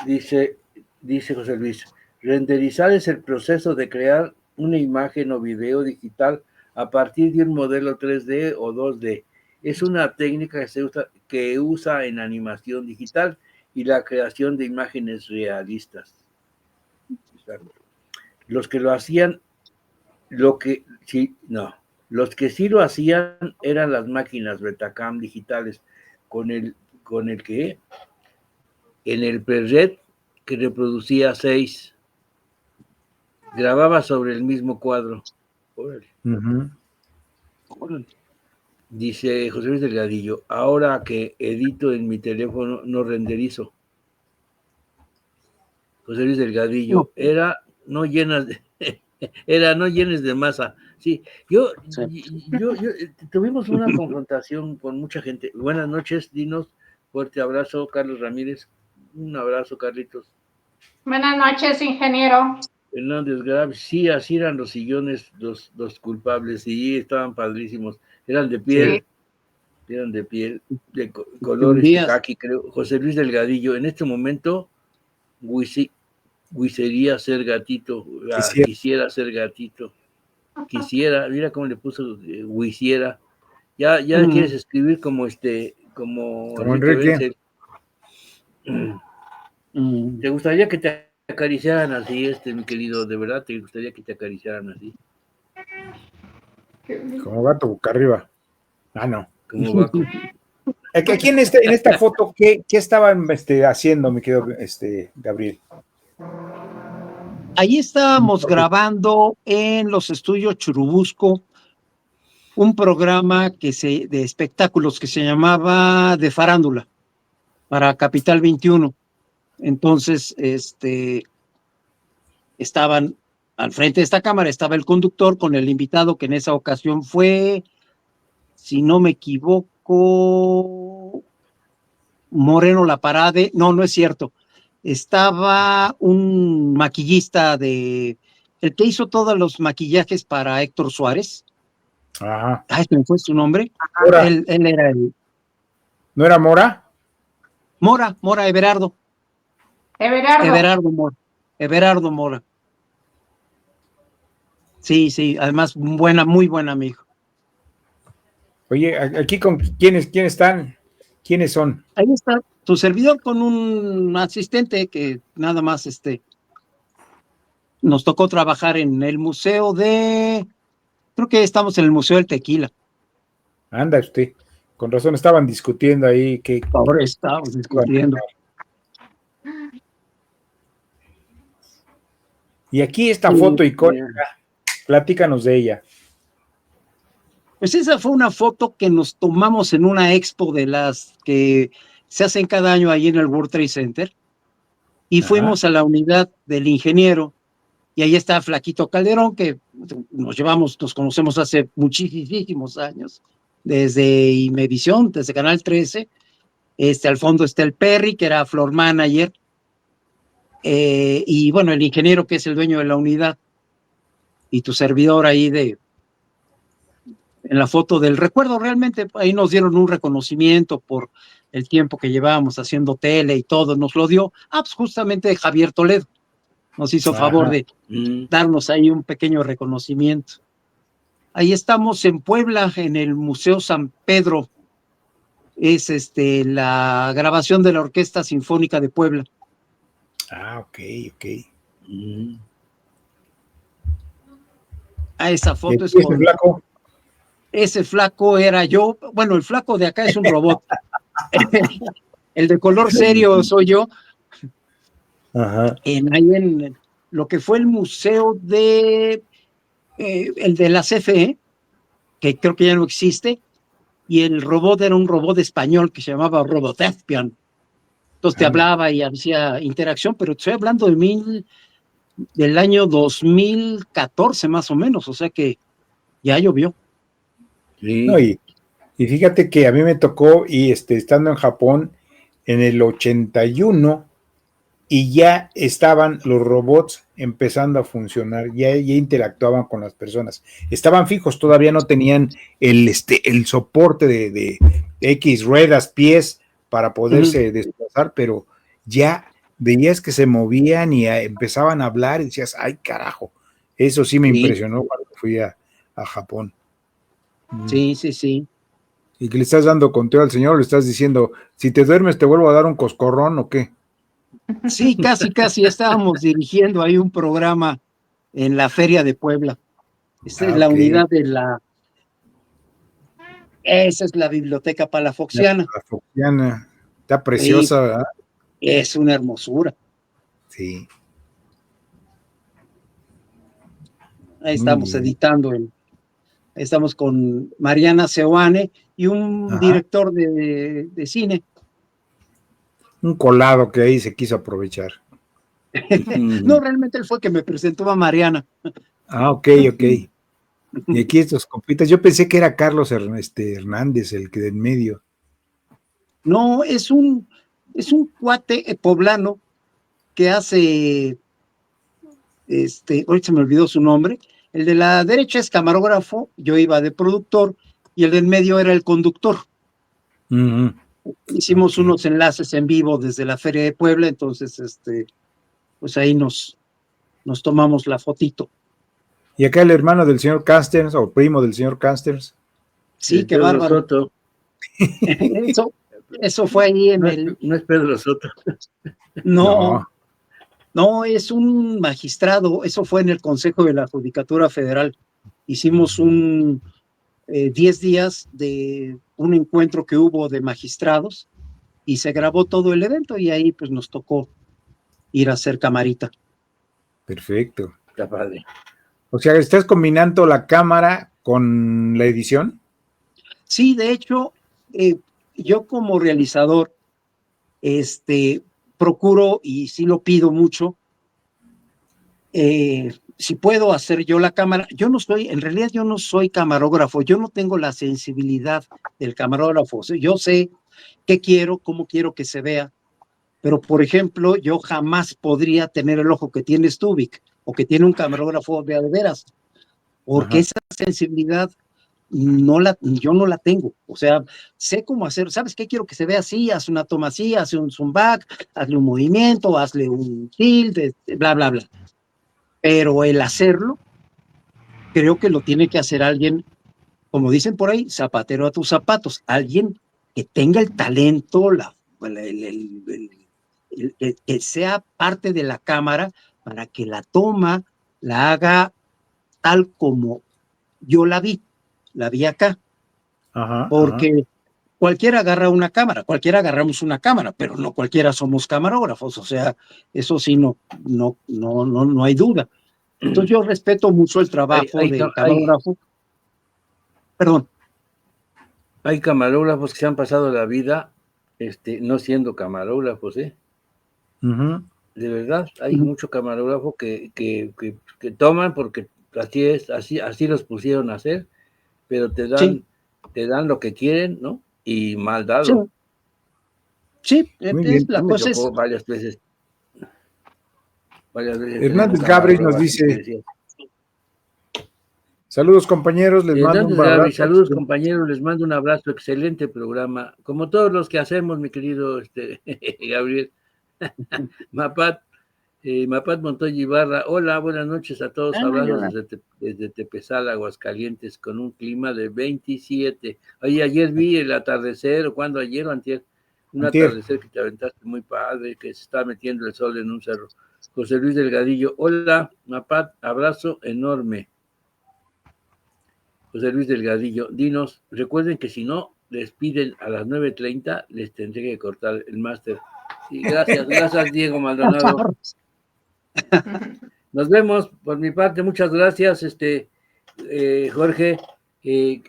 dice José Luis, renderizar es el proceso de crear una imagen o video digital a partir de un modelo 3D o 2D. Es una técnica que usa en animación digital y la creación de imágenes realistas. Exacto. Los que sí lo hacían eran las máquinas Betacam digitales, con el que en el PRED que reproducía 6, grababa sobre el mismo cuadro. Órale. Órale. Dice José Luis Delgadillo, ahora que edito en mi teléfono no renderizo. José Luis Delgadillo, no llenes de masa. Sí, tuvimos una confrontación con mucha gente. Buenas noches, Dinos, fuerte abrazo, Carlos Ramírez. Un abrazo, Carlitos. Buenas noches, ingeniero. Hernández Graves, sí, así eran los sillones, los culpables, sí, estaban padrísimos. Eran de piel, de color caqui, creo. José Luis Delgadillo, en este momento, quisiera ser gatito, quisiera ser gatito. Quisiera, mira cómo le puso quisiera. Ya quieres escribir como Enrique. ¿Te gustaría que te acariciaran así, mi querido? ¿De verdad te gustaría que te acariciaran así? Como gato boca arriba. No. Como vaco. Aquí en esta foto, ¿qué estaban haciendo, mi querido Gabriel? Ahí estábamos grabando en los estudios Churubusco un programa de espectáculos que se llamaba De Farándula para Capital 21. Entonces, estaban al frente de esta cámara, estaba el conductor con el invitado que en esa ocasión fue, si no me equivoco, Moreno La Parade. No es cierto. Estaba un maquillista el que hizo todos los maquillajes para Héctor Suárez. Ajá. ¿Ese fue su nombre? Él era el... ¿No era Mora? Mora, Everardo Mora. Sí, además muy buen amigo. Oye, aquí con quiénes están, quiénes son. Ahí está tu servidor con un asistente que nada más nos tocó trabajar en el museo creo que estamos en el Museo del Tequila. Anda usted, con razón estaban discutiendo ahí que ahora estamos discutiendo. Y aquí esta foto icónica, platícanos de ella. Pues esa fue una foto que nos tomamos en una expo de las que se hacen cada año ahí en el World Trade Center, y fuimos a la unidad del ingeniero, y ahí está Flaquito Calderón, que nos conocemos hace muchísimos años, desde Imevisión, desde Canal 13, al fondo está el Perry, que era floor manager, y bueno, el ingeniero que es el dueño de la unidad, y tu servidor ahí en la foto del recuerdo. Realmente ahí nos dieron un reconocimiento por el tiempo que llevábamos haciendo tele y todo, nos lo dio, pues justamente Javier Toledo, nos hizo favor de darnos ahí un pequeño reconocimiento. Ahí estamos en Puebla, en el Museo San Pedro, es la grabación de la Orquesta Sinfónica de Puebla. Ah, ok. Esa foto es ¿Y ese con... flaco? Ese flaco era yo. Bueno, el flaco de acá es un robot. El de color serio soy yo. Ajá. Ahí en lo que fue el museo el de la CFE, que creo que ya no existe, y el robot era un robot español que se llamaba Robotespian. Entonces te hablaba y hacía interacción, pero estoy hablando del año 2014 más o menos, o sea que ya llovió. Sí. No, y fíjate que a mí me tocó, y estando en Japón en el 81, y ya estaban los robots empezando a funcionar, ya interactuaban con las personas. Estaban fijos, todavía no tenían el soporte de X ruedas, pies, para poderse desplazar, pero ya veías que se movían y empezaban a hablar y decías, ay carajo, eso sí me impresionó cuando fui a Japón. Sí. ¿Y que le estás dando conteo al señor? ¿Le estás diciendo, si te duermes te vuelvo a dar un coscorrón o qué? Sí, casi estábamos dirigiendo ahí un programa en la Feria de Puebla. Esta es la unidad de esa es la Biblioteca Palafoxiana. La Palafoxiana, está preciosa, sí. ¿Verdad? Es una hermosura. Sí. Ahí estamos editando, estamos con Mariana Seoane y un director de cine. Un colado que ahí se quiso aprovechar. No, realmente él fue que me presentó a Mariana. Ah, ok. Y aquí estos compitas, yo pensé que era Carlos Hernández, el que de en medio. No, es un cuate poblano que hace, ahorita se me olvidó su nombre. El de la derecha es camarógrafo, yo iba de productor, y el del medio era el conductor. Hicimos unos enlaces en vivo desde la Feria de Puebla, entonces, pues ahí nos tomamos la fotito. ¿Y acá el hermano del señor Casters, o primo del señor Casters? Sí, qué bárbaro. Soto. Eso fue ahí en No es Pedro Soto. No, es un magistrado, eso fue en el Consejo de la Judicatura Federal. Hicimos 10 días de un encuentro que hubo de magistrados y se grabó todo el evento y ahí pues nos tocó ir a hacer camarita. Perfecto. Está padre. O sea, ¿estás combinando la cámara con la edición? Sí, de hecho, yo como realizador, procuro, y sí lo pido mucho, si puedo hacer yo la cámara, en realidad yo no soy camarógrafo, yo no tengo la sensibilidad del camarógrafo, yo sé qué quiero, cómo quiero que se vea, pero por ejemplo, yo jamás podría tener el ojo que tienes tú, Vic, o que tiene un camarógrafo de veras, porque esa sensibilidad yo no la tengo, o sea, sé cómo hacer, ¿sabes qué? Quiero que se vea así, haz una toma así, hace un zoom back, hazle un movimiento, hazle un tilt, bla, bla, bla. Pero el hacerlo, creo que lo tiene que hacer alguien, como dicen por ahí, zapatero a tus zapatos, alguien que tenga el talento, que sea parte de la cámara para que la toma la haga tal como yo la vi acá. Porque cualquiera agarra una cámara, cualquiera agarramos una cámara, pero no cualquiera somos camarógrafos, o sea, eso sí no hay duda. Entonces yo respeto mucho el trabajo del camarógrafo. Perdón. Hay camarógrafos que se han pasado la vida no siendo camarógrafos, ¿eh? De verdad, hay mucho camarógrafo que toman porque así los pusieron a hacer, pero te dan lo que quieren, ¿no? Y mal dado. Sí, la cosa es... varias veces. Hernández Gabriel nos dice: saludos compañeros, les mando un abrazo. Saludos compañeros, les mando un abrazo, excelente programa, como todos los que hacemos, mi querido Gabriel. Mapat, Mapat Montoya Ibarra, hola, buenas noches a todos, hablando hola. desde Tepezal, Aguascalientes, con un clima de 27. Oye, ayer vi el atardecer, o cuando ayer o antier, un Antier. atardecer que te aventaste muy padre, que se está metiendo el sol en un cerro. José Luis Delgadillo, hola, Mapat, abrazo enorme. José Luis Delgadillo, dinos, recuerden que si no les piden a las 9:30, les tendré que cortar el máster. Sí, gracias Diego Maldonado. Nos vemos, por mi parte, muchas gracias, Jorge.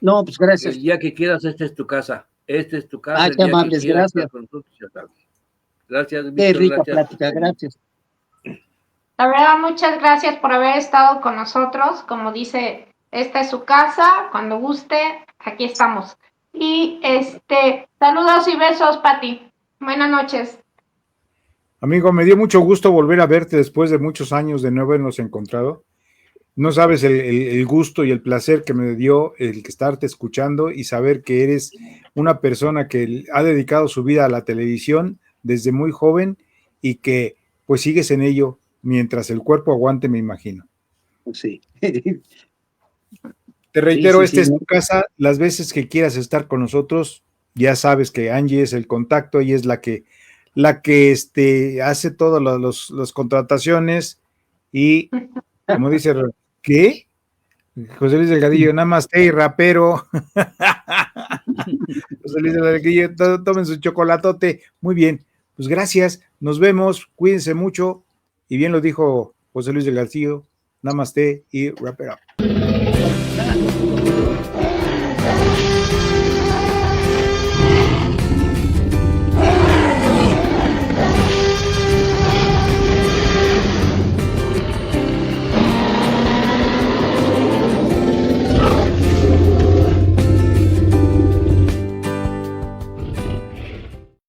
No, pues gracias. El día que quieras, esta es tu casa. Esta es tu casa. Qué amables, gracias. Gracias, Víctor, Qué rica gracias. plática, gracias. La verdad, muchas gracias por haber estado con nosotros. Como dice, esta es su casa. Cuando guste, aquí estamos. Y saludos y besos, Pati. Buenas noches. Amigo, me dio mucho gusto volver a verte después de muchos años de no habernos encontrado. No sabes el gusto y el placer que me dio el estarte escuchando y saber que eres una persona que ha dedicado su vida a la televisión desde muy joven y que pues sigues en ello mientras el cuerpo aguante, me imagino. Sí. Te reitero, Sí, es tu casa. Las veces que quieras estar con nosotros, ya sabes que Angie es el contacto y es la que hace todas las contrataciones y, como dice, ¿qué? José Luis Delgadillo, nada más rapero. José Luis Delgadillo, tomen su chocolatote. Muy bien, pues gracias, nos vemos, cuídense mucho, y bien lo dijo José Luis Delgadillo, namaste y wrap it up.